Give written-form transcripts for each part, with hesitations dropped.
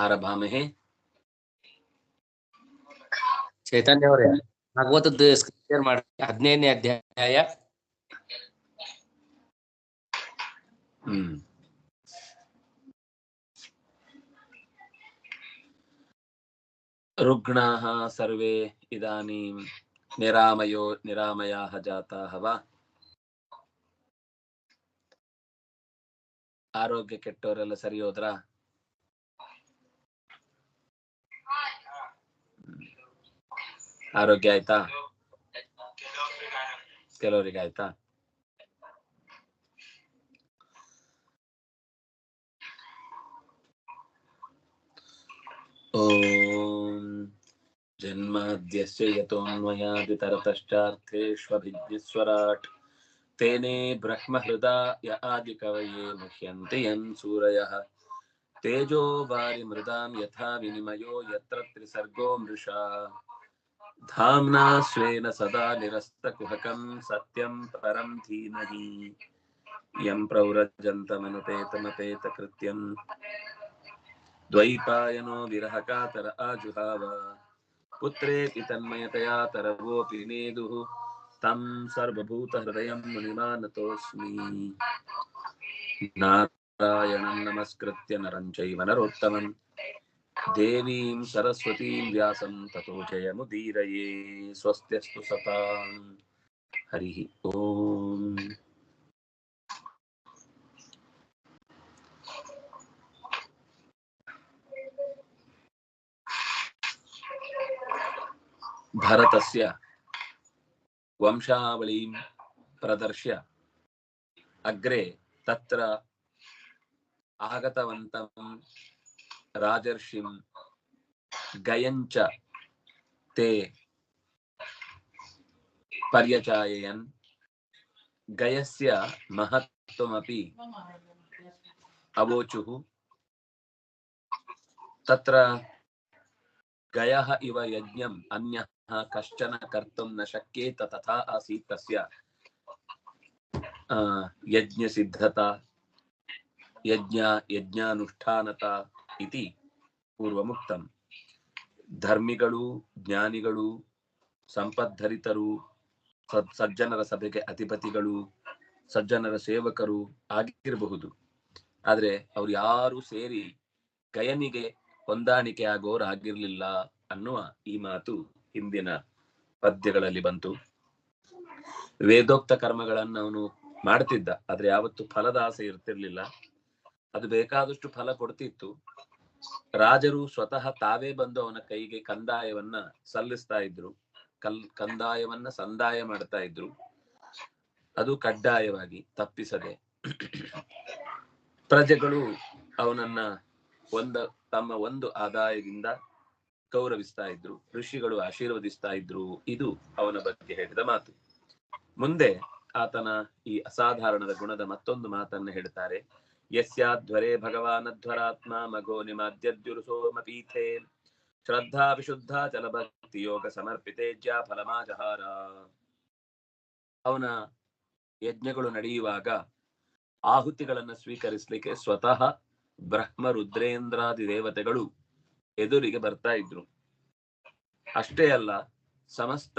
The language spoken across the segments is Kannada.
ಆರಭಾಮಹೆ. ಚೈತನ್ಯ ಅವರೇ, ಭಾಗವತದ್ದು ಸ್ಕ್ರೀನ್ ಮಾಡಿ 15ನೇ ಅಧ್ಯಾಯ. ರುಗ್ಣಾಃ ಸರ್ವೇ ಇದಾನೀಂ ನಿರಾಮಯಾಃ ಜಾತಾಃ ವಾ. ಆರೋಗ್ಯ ಕೆಟ್ಟವರೆಲ್ಲ ಸರಿ ಹೋದ್ರ? ಆರೋಗ್ಯ ಆಯ್ತಾ? ಕೆಲವರಿಗೆ ಆಯ್ತಾ? ಓಂ ಜನ್ಮಾದ್ಯಸ್ಯ ಯತೋನ್ಮಯಾದಿತರತಶ್ಚಾರ್ಥೇಷ್ವಭಿಜ್ಞಸ್ವರಾಟ್ ತೇನೇ ಬ್ರಹ್ಮಹೃದಾಯ ಆದಿಕವಯೇ ಮುಹ್ಯಂತಿ ಯಂ ಸೂರಯಃ ತೇಜೋ ವಾರಿ ಮೃದಾಂ ಯಥಾ ವಿನಿಮಯೋ ಯತ್ರ ತ್ರಿಸರ್ಗೋ ಮೃಷಾ ಧಾಮ್ನಾ ಸ್ವೇನ ಸದಾ ನಿರಸ್ತಕುಹಕಂ ಸತ್ಯಂ ಪರಂ ಧೀಮಹಿ ಯಂ ಪ್ರವ್ರಜಂತಮನುಪೇತಮಪೇತಕೃತ್ಯಂ ದ್ವೈಪಾಯನೋ ವಿರಹಕಾತರ ಆಜುಹಾವ ಪುತ್ರೇತಿ ತನ್ಮಯತಯಾ ತರವೋಪಿ ನೇದುಃ ತಂ ಸರ್ವಭೂತಹೃದಯಂ ಮುನಿಮಾನತೋಸ್ಮಿ. ನಾರಾಯಣಂ ನಮಸ್ಕೃತ್ಯ ನರಂ ಚೈವ ನರೋತ್ತಮಂ ದೇವೀಂ ಸರಸ್ವತೀಂ ವ್ಯಾಸಂ ತತೋ ಜಯಮುದೀರಯೇ. ಸ್ವಸ್ತ್ಯಸ್ತು ಸತಾಂ. ಹರಿ ಓಂ. ಭರತಸ್ಯ ವಂಶಾವಳೀಂ ಪ್ರದರ್ಶ್ಯ ಅಗ್ರೆ ತತ್ರ ಆಗತವಂತಂ ರಾಜರ್ಷಿಂ ಗಯಂಚ ತೇ ಪರ್ಯಚಾಯಯನ್. ಗಯಸ್ಯ ಮಹತ್ವಮಪಿ ಅವೋಚುಃ. ತತ್ರ ಗಯಃ ಇವ ಯಜ್ಞಂ ಅನ್ಯಃ ಕಶ್ಚನ ಕರ್ತುಂ ನ ಶಕ್ಯೇತ ತಥಾ ಆಸೀತ್ ತಸ್ಯ ಯಜ್ಞ ಸಿದ್ಧತಾ ಯಜ್ಞಾನುಷ್ಠಾನತಾ ಇತಿ ಪೂರ್ವಮುಕ್ತಂ. ಧರ್ಮಿಗಳು, ಜ್ಞಾನಿಗಳು, ಸಂಪದ್ಧರಿತರು, ಸಜ್ಜನರ ಸಭೆಗೆ ಅಧಿಪತಿಗಳು, ಸಜ್ಜನರ ಸೇವಕರು ಆಗಿರಬಹುದು. ಆದ್ರೆ ಅವ್ರು ಯಾರು ಸೇರಿ ಗಯನಿಗೆ ಹೊಂದಾಣಿಕೆ ಆಗೋರಾಗಿರ್ಲಿಲ್ಲ ಅನ್ನುವ ಈ ಮಾತು ಹಿಂದಿನ ಪದ್ಯಗಳಲ್ಲಿ ಬಂತು. ವೇದೋಕ್ತ ಕರ್ಮಗಳನ್ನು ಅವನು ಮಾಡ್ತಿದ್ದ, ಆದ್ರೆ ಯಾವತ್ತು ಫಲದ ಆಸೆ ಇರ್ತಿರ್ಲಿಲ್ಲ. ಅದು ಬೇಕಾದಷ್ಟು ಫಲ ಕೊಡ್ತಿತ್ತು. ರಾಜರು ಸ್ವತಃ ತಾವೇ ಬಂದು ಅವನ ಕೈಗೆ ಕಂದಾಯವನ್ನ ಸಲ್ಲಿಸ್ತಾ ಇದ್ರು, ಕಂದಾಯವನ್ನ ಸಂದಾಯ ಮಾಡ್ತಾ ಇದ್ರು. ಅದು ಕಡ್ಡಾಯವಾಗಿ, ತಪ್ಪಿಸದೆ. ಪ್ರಜೆಗಳು ಅವನನ್ನ ತಮ್ಮ ಒಂದು ಆದಾಯದಿಂದ ಗೌರವಿಸ್ತಾ ಇದ್ರು, ಋಷಿಗಳು ಆಶೀರ್ವದಿಸ್ತಾ ಇದ್ರು. ಇದು ಅವನ ಬಗ್ಗೆ ಹೇಳಿದ ಮಾತು. ಮುಂದೆ ಆತನ ಈ ಅಸಾಧಾರಣದ ಗುಣದ ಮತ್ತೊಂದು ಮಾತನ್ನು ಹೇಳ್ತಾರೆ. ಯಸ್ಯಾಧ್ವರೇ ಭಗವಾನಧ್ವರಾತ್ಮ ಮಗೋ ನಿಮಾದ್ಯದ್ಯುರುಸೋಮಪೀಠೆ ಶ್ರದ್ಧಾ ವಿಶುದ್ಧ ಚಲಭಕ್ತಿ ಯೋಗ ಸಮರ್ಪಿತೆ ಜ್ಯಾ ಫಲಮಾಜಹಾರ. ಅವನ ಯಜ್ಞಗಳು ನಡೆಯುವಾಗ ಆಹುತಿಗಳನ್ನು ಸ್ವೀಕರಿಸಲಿಕ್ಕೆ ಸ್ವತಃ ಬ್ರಹ್ಮ ರುದ್ರೇಂದ್ರಾದಿ ದೇವತೆಗಳು ಎದುರಿಗೆ ಬರ್ತಾ ಇದ್ರು. ಅಷ್ಟೇ ಅಲ್ಲ, ಸಮಸ್ತ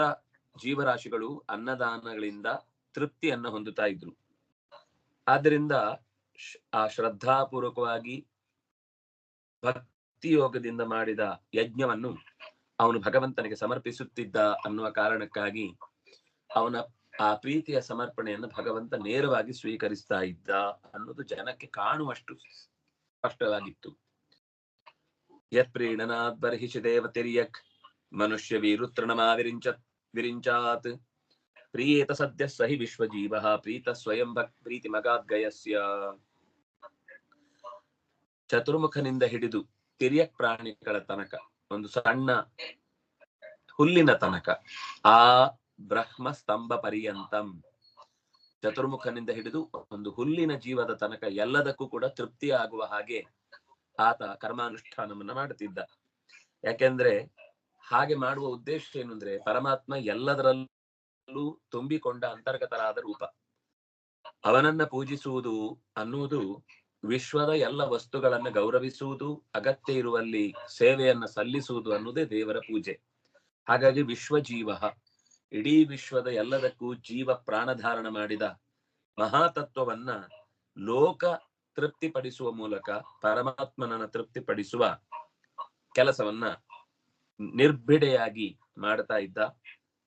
ಜೀವರಾಶಿಗಳು ಅನ್ನದಾನಗಳಿಂದ ತೃಪ್ತಿಯನ್ನ ಹೊಂದುತ್ತಾ ಇದ್ರು. ಆದ್ದರಿಂದ ಆ ಶ್ರದ್ಧಾಪೂರ್ವಕವಾಗಿ ಭಕ್ತಿ ಯೋಗದಿಂದ ಮಾಡಿದ ಯಜ್ಞವನ್ನು ಅವನು ಭಗವಂತನಿಗೆ ಸಮರ್ಪಿಸುತ್ತಿದ್ದ ಅನ್ನುವ ಕಾರಣಕ್ಕಾಗಿ ಅವನ ಆ ಪ್ರೀತಿಯ ಸಮರ್ಪಣೆಯನ್ನು ಭಗವಂತ ನೇರವಾಗಿ ಸ್ವೀಕರಿಸ್ತಾ ಇದ್ದ ಅನ್ನೋದು ಜನಕ್ಕೆ ಕಾಣುವಷ್ಟು ಸ್ಪಷ್ಟವಾಗಿತ್ತು. ಯತ್ ಪ್ರೀಣನಾತ್ ಬರ್ಹಿಷಿ ದೇವತಿರ್ಯಕ್ ಮನುಷ್ಯ ವಿರಿಂಚಾತ್ ಪ್ರಿಯೇತ ಸದ್ಯ ಸಹಿ ವಿಶ್ವಜೀವ ಪ್ರೀತ ಸ್ವಯಂ ಪ್ರೀತಿ ಮಗಾದ್ಗಯಸ್ಯ. ಚತುರ್ಮುಖನಿಂದ ಹಿಡಿದು ತಿರ್ಯಕ್ ಪ್ರಾಣಿಗಳ ತನಕ, ಒಂದು ಸಣ್ಣ ಹುಲ್ಲಿನ ತನಕ, ಆ ಬ್ರಹ್ಮ ಸ್ತಂಭ ಪರ್ಯಂತಂ, ಚತುರ್ಮುಖನಿಂದ ಹಿಡಿದು ಒಂದು ಹುಲ್ಲಿನ ಜೀವದ ತನಕ ಎಲ್ಲದಕ್ಕೂ ಕೂಡ ತೃಪ್ತಿ ಆಗುವ ಹಾಗೆ ಆತ ಕರ್ಮಾನುಷ್ಠಾನವನ್ನ ಮಾಡುತ್ತಿದ್ದ. ಯಾಕೆಂದ್ರೆ ಹಾಗೆ ಮಾಡುವ ಉದ್ದೇಶ ಏನು ಅಂದ್ರೆ, ಪರಮಾತ್ಮ ಎಲ್ಲದರಲ್ಲೂ ತುಂಬಿಕೊಂಡ ಅಂತರ್ಗತರಾದ ರೂಪ. ಅವನನ್ನ ಪೂಜಿಸುವುದು ಅನ್ನುವುದು ವಿಶ್ವದ ಎಲ್ಲ ವಸ್ತುಗಳನ್ನ ಗೌರವಿಸುವುದು, ಅಗತ್ಯ ಇರುವಲ್ಲಿ ಸೇವೆಯನ್ನ ಸಲ್ಲಿಸುವುದು ಅನ್ನುವುದೇ ದೇವರ ಪೂಜೆ. ಹಾಗಾಗಿ ವಿಶ್ವಜೀವ, ಇಡೀ ವಿಶ್ವದ ಎಲ್ಲದಕ್ಕೂ ಜೀವ ಪ್ರಾಣಧಾರಣ ಮಾಡಿದ ಮಹಾತತ್ವವನ್ನ ಲೋಕ ತೃಪ್ತಿಪಡಿಸುವ ಮೂಲಕ ಪರಮಾತ್ಮನನ್ನ ತೃಪ್ತಿಪಡಿಸುವ ಕೆಲಸವನ್ನ ನಿರ್ಭಿಡೆಯಾಗಿ ಮಾಡ್ತಾ ಇದ್ದ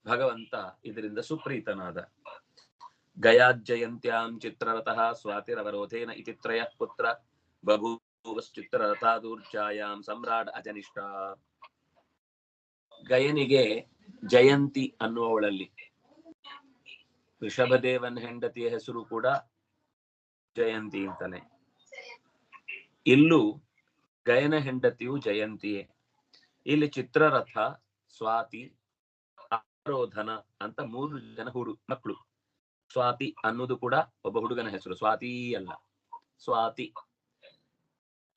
ಭಗವಂತ ಇದರಿಂದ ಸುಪ್ರೀತನಾದ. ಗಯಾಜ್ಜಯಂತ್ಯಾಂ ಚಿತ್ರರಥಃ ಸ್ವಾತಿರವರೋಧೇನ ಇತಿ ತ್ರಯಃ ಪುತ್ರ ಬಭೂವಶ್ಚಿತ್ರರಥಾದೂರ್ಜಾಯಾಂ ಸಮ್ರಾಟ್ ಅಜನಿಷ್ಠ. ಗಯನಿಗೆ ಜಯಂತಿ ಅನ್ನುವವಳಲ್ಲಿ, ಋಷಭದೇವನ ಹೆಂಡತಿಯ ಹೆಸರು ಕೂಡ ಜಯಂತಿ ಅಂತಾನೆ. ಇಲ್ಲೂ ಗಯನ ಹೆಂಡತಿಯು ಜಯಂತಿಯೇ. ಇಲ್ಲಿ ಚಿತ್ರರಥ, ಸ್ವಾತಿ, ಅವರೋಧನ ಅಂತ 3 ಜನ ಮಕ್ಕಳು. ಸ್ವಾತಿ ಅನ್ನೋದು ಕೂಡ ಒಬ್ಬ ಹುಡುಗನ ಹೆಸರು, ಸ್ವಾತಿ ಅಲ್ಲ, ಸ್ವಾತಿ.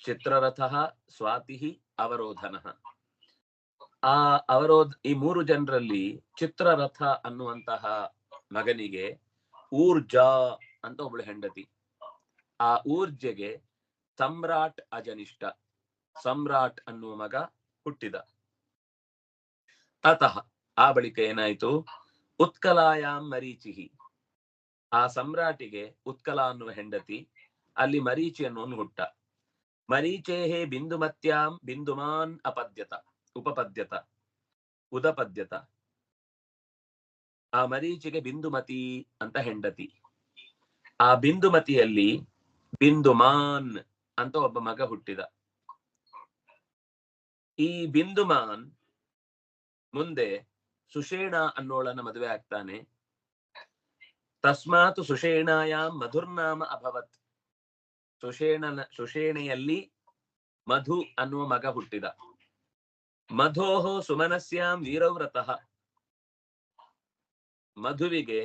ಚಿತ್ರರಥ, ಸ್ವಾತಿ, ಅವರೋಧನ. ಈ 3 ಜನರಲ್ಲಿ ಚಿತ್ರರಥ ಅನ್ನುವಂತಹ ಮಗನಿಗೆ ಊರ್ಜಾ ಅಂತ ಒಬ್ಬಳು ಹೆಂಡತಿ. ಆ ಊರ್ಜೆಗೆ ಸಮ್ರಾಟ್ ಅಜನಿಷ್ಠ, ಸಮ್ರಾಟ್ ಅನ್ನುವ ಮಗ ಹುಟ್ಟಿದ. ಅತಃ ಆ ಬಳಿಕ ಏನಾಯ್ತು, ಉತ್ಕಲಾಯಾಂ ಮರೀಚಿಹಿ, ಆ ಸಮ್ರಾಟಿಗೆ ಉತ್ಕಲ ಅನ್ನುವ ಹೆಂಡತಿ, ಅಲ್ಲಿ ಮರೀಚಿ ಅನ್ನುವನು ಹುಟ್ಟ. ಮರೀಚೇಹೇ ಬಿಂದುಮತ್ಯಾಂ ಬಿಂದುಮಾನ್ ಅಪದ್ಯತ ಉಪಪದ್ಯತ ಉದಪದ್ಯತ. ಆ ಮರೀಚಿಗೆ ಬಿಂದುಮತಿ ಅಂತ ಹೆಂಡತಿ. ಆ ಬಿಂದುಮತಿಯಲ್ಲಿ ಬಿಂದುಮಾನ್ ಅಂತ ಒಬ್ಬ ಮಗ ಹುಟ್ಟಿದ. ಈ ಬಿಂದುಮಾನ್ ಮುಂದೆ ಸುಷೇಣ ಅನ್ನೋಳನ್ನ ಮದುವೆ ಆಗ್ತಾನೆ. ತಸ್ಮಾತ್ ಸುಷೇಣಾಯಾಂ ಮಧುರ್ನಾಮ ಅಭವತ್, ಸುಷೇಣೆಯಲ್ಲಿ ಮಧು ಅನ್ನುವ ಮಗ ಹುಟ್ಟಿದ. ಮಧೋಹ ಸುಮನಸ್ಯಾಂ ವೀರವ್ರತಃ, ಮಧುವಿಗೆ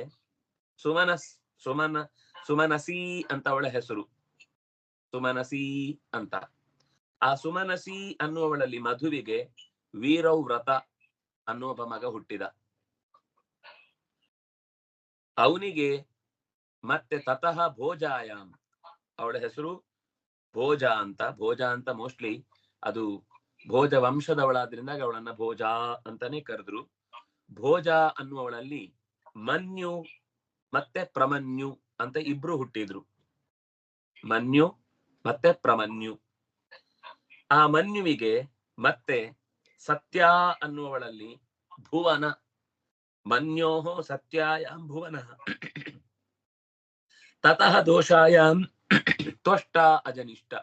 ಸುಮನಸಿ ಅಂತ ಅವಳ ಹೆಸರು, ಸುಮನಸಿ ಅಂತ. ಆ ಸುಮನಸಿ ಅನ್ನುವವಳಲ್ಲಿ ಮಧುವಿಗೆ ವೀರವ್ರತ ಅನ್ನುವ ಮಗ ಹುಟ್ಟಿದ. ಅವನಿಗೆ ಮತ್ತೆ ತತಃ ಭೋಜಾಯಾಮ್, ಅವಳ ಹೆಸರು ಭೋಜ ಅಂತ. ಭೋಜ ಅಂತ ಮೋಸ್ಟ್ಲಿ ಅದು ಭೋಜ ವಂಶದವಳಾದ್ರಿಂದ ಅವಳನ್ನ ಭೋಜ ಅಂತಾನೆ ಕರೆದ್ರು. ಭೋಜ ಅನ್ನುವವಳಲ್ಲಿ ಮನ್ಯು ಮತ್ತೆ ಪ್ರಮನ್ಯು ಅಂತ ಇಬ್ರು ಹುಟ್ಟಿದ್ರು. ಮನ್ಯು ಮತ್ತೆ ಪ್ರಮನ್ಯು. ಆ ಮನ್ಯುವಿಗೆ ಮತ್ತೆ ಸತ್ಯ ಅನ್ನುವವಳಲ್ಲಿ ಭುವನ, ಮನ್ಯೋಹೋ ಸತ್ಯಾಯಾಂ ಭುವನ. ತತಃ ದೋಷಾಯಾಂ ತ್ವಷ್ಟ ಅಜನಿಷ್ಠ,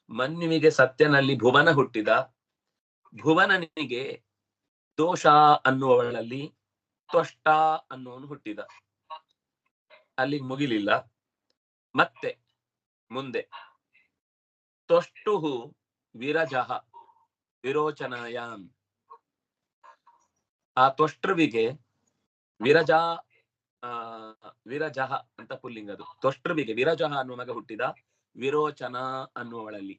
ಮನ್ಯುವಿಗೆ ಸತ್ಯನಲ್ಲಿ ಭುವನ ಹುಟ್ಟಿದ. ಭುವನನಿಗೆ ದೋಷ ಅನ್ನುವವಳಲ್ಲಿ ತ್ವಷ್ಟ ಅನ್ನುವನು ಹುಟ್ಟಿದ. ಅಲ್ಲಿ ಮುಗಿಲಿಲ್ಲ, ಮತ್ತೆ ಮುಂದೆ ತ್ವಷ್ಟುಹು ವಿರಜಃ ವಿರೋಚನಾಯಾಂ, ಆ ತ್ವಷ್ಟೃವಿಗೆ ವಿರಜಃ ಅಂತ ಪುಲ್ಲಿಂಗದು. ತ್ವಷ್ಟೃವಿಗೆ ವಿರಜಃ ಅನ್ನುವ ಮಗ ಹುಟ್ಟಿದ. ವಿರೋಚನ ಅನ್ನುವಳಲ್ಲಿ,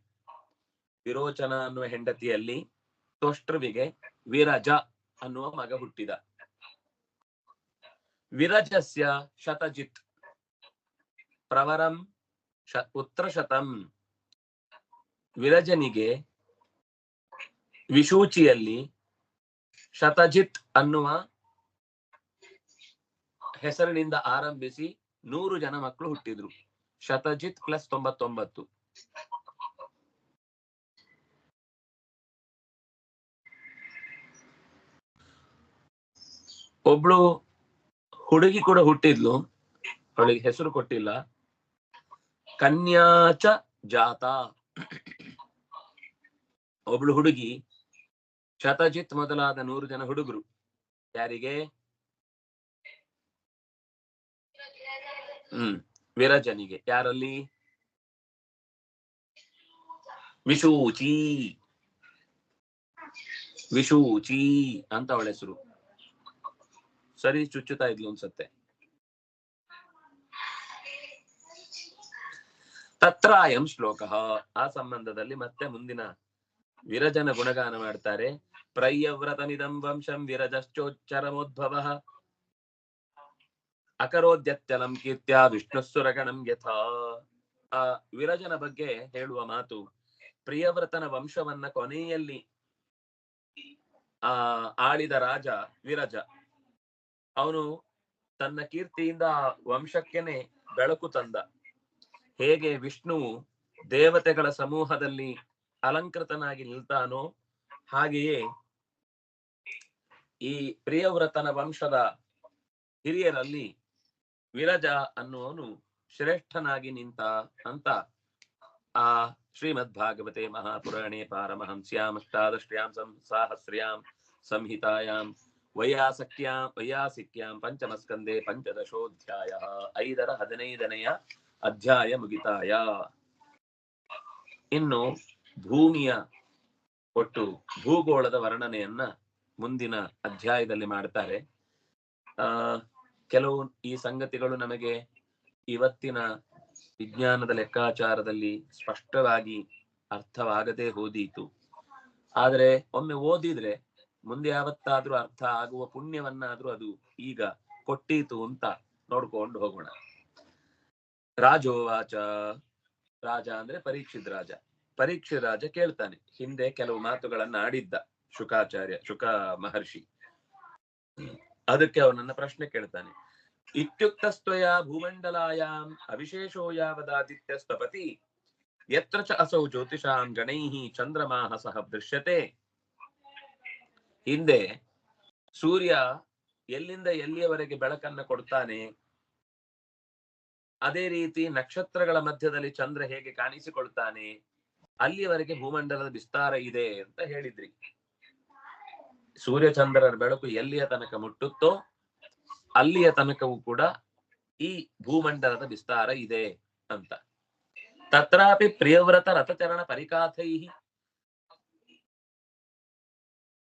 ವಿರೋಚನ ಅನ್ನುವ ಹೆಂಡತಿಯಲ್ಲಿ ತ್ವಷ್ಟೃವಿಗೆ ವಿರಜ ಅನ್ನುವ ಮಗ ಹುಟ್ಟಿದ. ವಿರಜಸ್ಯ ಶತಜಿತ್ ಪ್ರವರಂ ಉತ್ರಶತಂ, ವಿರಜನಿಗೆ ವಿಶೂಚಿಯಲ್ಲಿ ಶತಜಿತ್ ಅನ್ನುವ ಹೆಸರಿನಿಂದ ಆರಂಭಿಸಿ 100 ಜನ ಮಕ್ಕಳು ಹುಟ್ಟಿದ್ರು. ಶತಜಿತ್ ಪ್ಲಸ್ 99. ಒಬ್ಳು ಹುಡುಗಿ ಕೂಡ ಹುಟ್ಟಿದ್ಲು, ಅವಳಿಗೆ ಹೆಸರು ಕೊಟ್ಟಿಲ್ಲ. ಕನ್ಯಾಚ ಜಾತ, ಒಬ್ಳು ಹುಡುಗಿ. ಶತಜಿತ್ ಮೊದಲಾದ 100 ಜನ ಹುಡುಗರು. ಯಾರಿಗೆ? ವಿರಜನಿಗೆ. ಯಾರಲ್ಲಿ? ವಿಶೂಚಿ ವಿಶೂಚಿ ಅಂತ ಅವಳ ಹೆಸರು. ಸರಿ ಚುಚ್ಚುತ್ತಾ ಇದ್ಲು ಅನ್ಸತ್ತೆ. ತತ್ರಾಯಂ ಶ್ಲೋಕ. ಆ ಸಂಬಂಧದಲ್ಲಿ ಮತ್ತೆ ಮುಂದಿನ ವಿರಜನ ಗುಣಗಾನ ಮಾಡ್ತಾರೆ. ಪ್ರಯ್ಯವ್ರತಮಿದಂ ವಂಶಂ ವಿರಜಶ್ಚೋಚ್ಚರಮೋದ್ಭವ ಅಕರೋದ್ಯತ್ಯಲಂ ಕೀರ್ತ್ಯ ವಿಷ್ಣುಸ್ಸುರಗಣಂ ಯಥಾ. ಆ ವಿರಜನ ಬಗ್ಗೆ ಹೇಳುವ ಮಾತು, ಪ್ರಿಯವ್ರತನ ವಂಶವನ್ನ ಕೊನೆಯಲ್ಲಿ ಆಳಿದ ರಾಜ ವಿರಜ. ಅವನು ತನ್ನ ಕೀರ್ತಿಯಿಂದ ವಂಶಕ್ಕೆನೆ ಬೆಳಕು ತಂದ. ಹೇಗೆ ವಿಷ್ಣುವು ದೇವತೆಗಳ ಸಮೂಹದಲ್ಲಿ ಅಲಂಕೃತನಾಗಿ ನಿಲ್ತಾನೋ ಹಾಗೆಯೇ ಈ ಪ್ರಿಯವ್ರತನ ವಂಶದ ಹಿರಿಯರಲ್ಲಿ ವಿರಜ ಅನ್ನುವನು ಶ್ರೇಷ್ಠನಾಗಿ ನಿಂತ ಅಂತ ಆ ಶ್ರೀಮದ್ ಭಾಗವತೆ ಮಹಾಪುರಾಣೆ ಪಾರಮಹಂಸ್ಯಾಂ ಅಷ್ಟಾದಶ್ರ್ಯಾಂ ಸಾಹಸ್ರ್ಯಾಂ ಸಂಹಿತಾಯಾಂ ವೈಯಾಸಿಕ್ಯಾಂ ಪಂಚಮಸ್ಕಂದೆ ಪಂಚದಶೋಧ್ಯಾಯ 15ನೇಯ ಅಧ್ಯಾಯ ಮುಗಿತಾಯ. ಇನ್ನು ಭೂಮಿಯ ಒಟ್ಟು ಭೂಗೋಳದ ವರ್ಣನೆಯನ್ನ ಮುಂದಿನ ಅಧ್ಯಾಯದಲ್ಲಿ ಮಾಡ್ತಾರೆ. ಕೆಲವು ಈ ಸಂಗತಿಗಳು ನಮಗೆ ಇವತ್ತಿನ ವಿಜ್ಞಾನದ ಲೆಕ್ಕಾಚಾರದಲ್ಲಿ ಸ್ಪಷ್ಟವಾಗಿ ಅರ್ಥವಾಗದೆ ಹೋದೀತು. ಆದ್ರೆ ಒಮ್ಮೆ ಓದಿದ್ರೆ ಮುಂದೆ ಯಾವತ್ತಾದ್ರೂ ಅರ್ಥ ಆಗುವ ಪುಣ್ಯವನ್ನಾದ್ರೂ ಅದು ಈಗ ಕೊಟ್ಟೀತು ಅಂತ ನೋಡ್ಕೊಂಡು ಹೋಗೋಣ. ರಾಜೋವಾಚ. ರಾಜ ಅಂದ್ರೆ ಪರೀಕ್ಷಿತ್ ರಾಜ. ಪರೀಕ್ಷಿತ್ ರಾಜ ಕೇಳ್ತಾನೆ. ಹಿಂದೆ ಕೆಲವು ಮಾತುಗಳನ್ನ ಆಡಿದ್ದ ಶುಕ ಮಹರ್ಷಿ. ಅದಕ್ಕೆ ಅವನನ್ನ ಪ್ರಶ್ನೆ ಕೇಳ್ತಾನೆ. ಇತ್ಯುಕ್ತಸ್ತ್ವಯ ಭೂಮಂಡಲಾಯಾಂ ಅವಿಶೇಷೋ ಯಾವದಾದಿತ್ಯಸ್ತಪತಿ ಯತ್ರ ಚ ಅಸೌ ಜ್ಯೋತಿಷಾಂ ಗಣೈಃ ಚಂದ್ರಮಾಃ ಸಹ ದೃಶ್ಯತೆ. ಹಿಂದೆ ಸೂರ್ಯ ಎಲ್ಲಿಂದ ಎಲ್ಲಿಯವರೆಗೆ ಬೆಳಕನ್ನ ಕೊಡ್ತಾನೆ, ಅದೇ ರೀತಿ ನಕ್ಷತ್ರಗಳ ಮಧ್ಯದಲ್ಲಿ ಚಂದ್ರ ಹೇಗೆ ಕಾಣಿಸಿಕೊಳ್ತಾನೆ, ಅಲ್ಲಿಯವರೆಗೆ ಭೂಮಂಡಲದ ವಿಸ್ತಾರ ಇದೆ ಅಂತ ಹೇಳಿದ್ರಿ. ಸೂರ್ಯಚಂದ್ರರ ಬೆಳಕು ಎಲ್ಲಿಯ ತನಕ ಮುಟ್ಟುತ್ತೋ ಅಲ್ಲಿಯ ತನಕವೂ ಕೂಡ ಈ ಭೂಮಂಡಲದ ವಿಸ್ತಾರ ಇದೆ ಅಂತ. ತತ್ರಾಪಿ ಪ್ರಿಯವ್ರತ ರಥಚರಣ ಪರಿಕಾಥೈಃ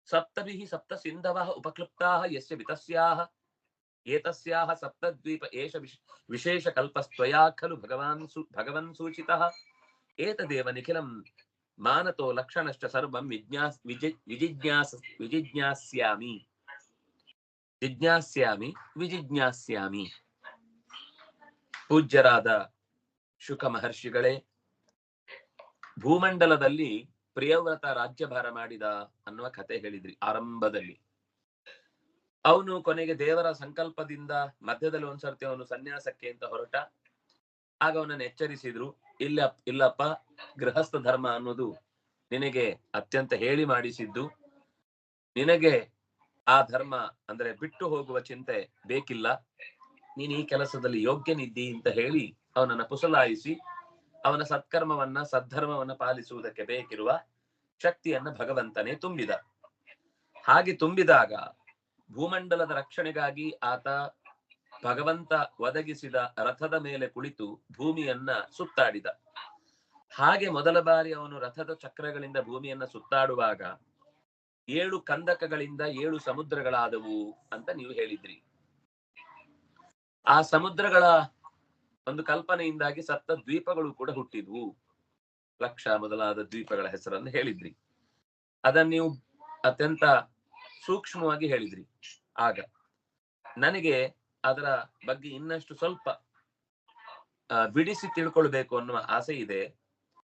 ಸಪ್ತಭಿಃ ಸಪ್ತ ಸಿಂಧವಃ ಉಪಕ್ಲುಪ್ತಾಃ ಯಸ್ಯ ವಿತಸ್ಯಾಃ ಏತಸ್ಯಾಃ ಸಪ್ತದ್ವೀಪ ಏಷ ವಿಶೇಷ ಕಲ್ಪಸ್ತ್ವಯಾ ಖಲು ಭಗವನ್ ಸೂಚಿತಃ ಏತದೇವ ನಿಖಿಲಂ ಮಾನತೋ ಲಕ್ಷಣಶ್ಚ ಸರ್ವಂ ವಿಜಿಜ್ಞಾಸ್ಯಾಮಿ. ಪೂಜ್ಯರಾದ ಶುಕ ಮಹರ್ಷಿಗಳೇ, ಭೂಮಂಡಲದಲ್ಲಿ ಪ್ರಿಯವ್ರತ ರಾಜ್ಯಭಾರ ಮಾಡಿದ ಅನ್ನುವ ಕಥೆ ಹೇಳಿದ್ರಿ ಆರಂಭದಲ್ಲಿ. ಅವನು ಕೊನೆಗೆ ದೇವರ ಸಂಕಲ್ಪದಿಂದ ಮಧ್ಯದಲ್ಲಿ ಒಂದ್ಸರ್ತಿ ಅವನು ಸನ್ಯಾಸಕ್ಕೆ ಅಂತ ಹೊರಟ. ಆಗ ಅವನನ್ನು ಎಚ್ಚರಿಸಿದ್ರು, ಇಲ್ಲಪ್ಪ, ಗೃಹಸ್ಥ ಧರ್ಮ ಅನ್ನೋದು ನಿನಗೆ ಅತ್ಯಂತ ಹೇಳಿ ಮಾಡಿಸಿದ್ದು. ನಿನಗೆ ಆ ಧರ್ಮ ಅಂದ್ರೆ ಬಿಟ್ಟು ಹೋಗುವ ಚಿಂತೆ ಬೇಕಿಲ್ಲ. ನೀನ್ ಈ ಕೆಲಸದಲ್ಲಿ ಯೋಗ್ಯನಿದ್ದಿ ಅಂತ ಹೇಳಿ ಅವನನ್ನ ಪುಸಲಾಯಿಸಿ ಅವನ ಸತ್ಕರ್ಮವನ್ನ ಸದ್ಧರ್ಮವನ್ನ ಪಾಲಿಸುವುದಕ್ಕೆ ಬೇಕಿರುವ ಶಕ್ತಿಯನ್ನ ಭಗವಂತನೇ ತುಂಬಿದ. ಹಾಗೆ ತುಂಬಿದಾಗ ಭೂಮಂಡಲದ ರಕ್ಷಣೆಗಾಗಿ ಆತ ಭಗವಂತ ಒದಗಿಸಿದ ರಥದ ಮೇಲೆ ಕುಳಿತು ಭೂಮಿಯನ್ನ ಸುತ್ತಾಡಿದ. ಹಾಗೆ ಮೊದಲ ಬಾರಿ ಅವನು ರಥದ ಚಕ್ರಗಳಿಂದ ಭೂಮಿಯನ್ನ ಸುತ್ತಾಡುವಾಗ 7 ಕಂದಕಗಳಿಂದ 7 ಸಮುದ್ರಗಳಾದವು ಅಂತ ನೀವು ಹೇಳಿದ್ರಿ. ಆ ಸಮುದ್ರಗಳ ಒಂದು ಕಲ್ಪನೆಯಿಂದಾಗಿ ಸಪ್ತ ದ್ವೀಪಗಳು ಕೂಡ ಹುಟ್ಟಿದ್ವು. ಲಕ್ಷ ಮೊದಲಾದ ದ್ವೀಪಗಳ ಹೆಸರನ್ನು ಹೇಳಿದ್ರಿ. ಅದನ್ನು ನೀವು ಅತ್ಯಂತ ಸೂಕ್ಷ್ಮವಾಗಿ ಹೇಳಿದ್ರಿ. ಆಗ ನನಗೆ ಅದರ ಬಗ್ಗೆ ಇನ್ನಷ್ಟು ಸ್ವಲ್ಪ ಬಿಡಿಸಿ ತಿಳ್ಕೊಳ್ಬೇಕು ಅನ್ನುವ ಆಸೆ ಇದೆ.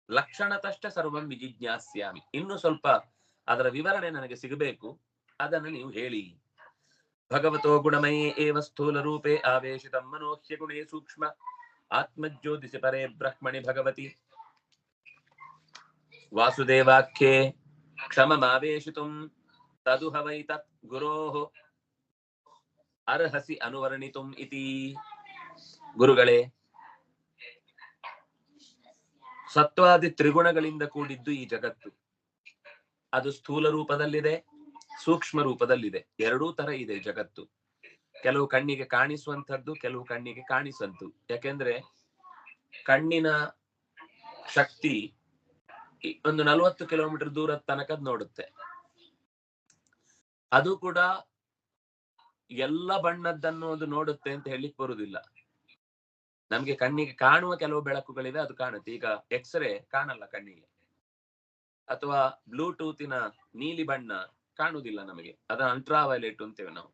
ಲಕ್ಷಣತಷ್ಟ ಸರ್ವಂ ವಿಜಿಜ್ಞಾಸ್ಯಾಮಿ. ಇನ್ನು ಸ್ವಲ್ಪ ಅದರ ವಿವರಣೆ ನನಗೆ ಸಿಗಬೇಕು. ಅದನ್ನು ನೀವು ಹೇಳಿ. ಭಗವತೋ ಗುಣಮಯೇ ಏವ ಸ್ಥೂಲ ರೂಪೇ ಆವೇಶಿತಂ ಮನೋಹ್ಯ ಗುಣೇ ಸೂಕ್ಷ್ಮ ಆತ್ಮಜ್ಯೋತಿಸಿ ಪರೇ ಬ್ರಹ್ಮಣಿ ಭಗವತಿ ವಾಸುದೇವಾಖ್ಯೆ ಕ್ಷಮಮಾವೇಶಿತುಂ ತದುಹ ವೈ ತತ್ ಗುರೋಃ ಅರ್ಹಸಿ ಅನುವರ್ಣಿತುಂ ಇತಿ. ಗುರುಗಳೇ, ಸತ್ವಾದಿ ತ್ರಿಗುಣಗಳಿಂದ ಕೂಡಿದ್ದು ಈ ಜಗತ್ತು. ಅದು ಸ್ಥೂಲ ರೂಪದಲ್ಲಿದೆ, ಸೂಕ್ಷ್ಮ ರೂಪದಲ್ಲಿದೆ. ಎರಡೂ ತರ ಇದೆ ಜಗತ್ತು. ಕೆಲವು ಕಣ್ಣಿಗೆ ಕಾಣಿಸುವಂಥದ್ದು, ಕೆಲವು ಕಣ್ಣಿಗೆ ಕಾಣಿಸಂತು. ಯಾಕೆಂದ್ರೆ ಕಣ್ಣಿನ ಶಕ್ತಿ ಒಂದು 40 ಕಿಲೋಮೀಟರ್ ದೂರದ ತನಕ ನೋಡುತ್ತೆ. ಅದು ಕೂಡ ಎಲ್ಲ ಬಣ್ಣದ್ದನ್ನು ಅದು ನೋಡುತ್ತೆ ಅಂತ ಹೇಳಿಕ್ ಬರುದಿಲ್ಲ. ನಮ್ಗೆ ಕಣ್ಣಿಗೆ ಕಾಣುವ ಕೆಲವು ಬೆಳಕುಗಳಿವೆ, ಅದು ಕಾಣುತ್ತೆ. ಈಗ ಎಕ್ಸ್ರೇ ಕಾಣಲ್ಲ ಕಣ್ಣಿಗೆ, ಅಥವಾ ಬ್ಲೂಟೂತಿನ ನೀಲಿ ಬಣ್ಣ ಕಾಣುವುದಿಲ್ಲ ನಮಗೆ, ಅದನ್ನ ಅಲ್ಟ್ರಾವೈಲೆಟ್ ಅಂತೇವೆ ನಾವು.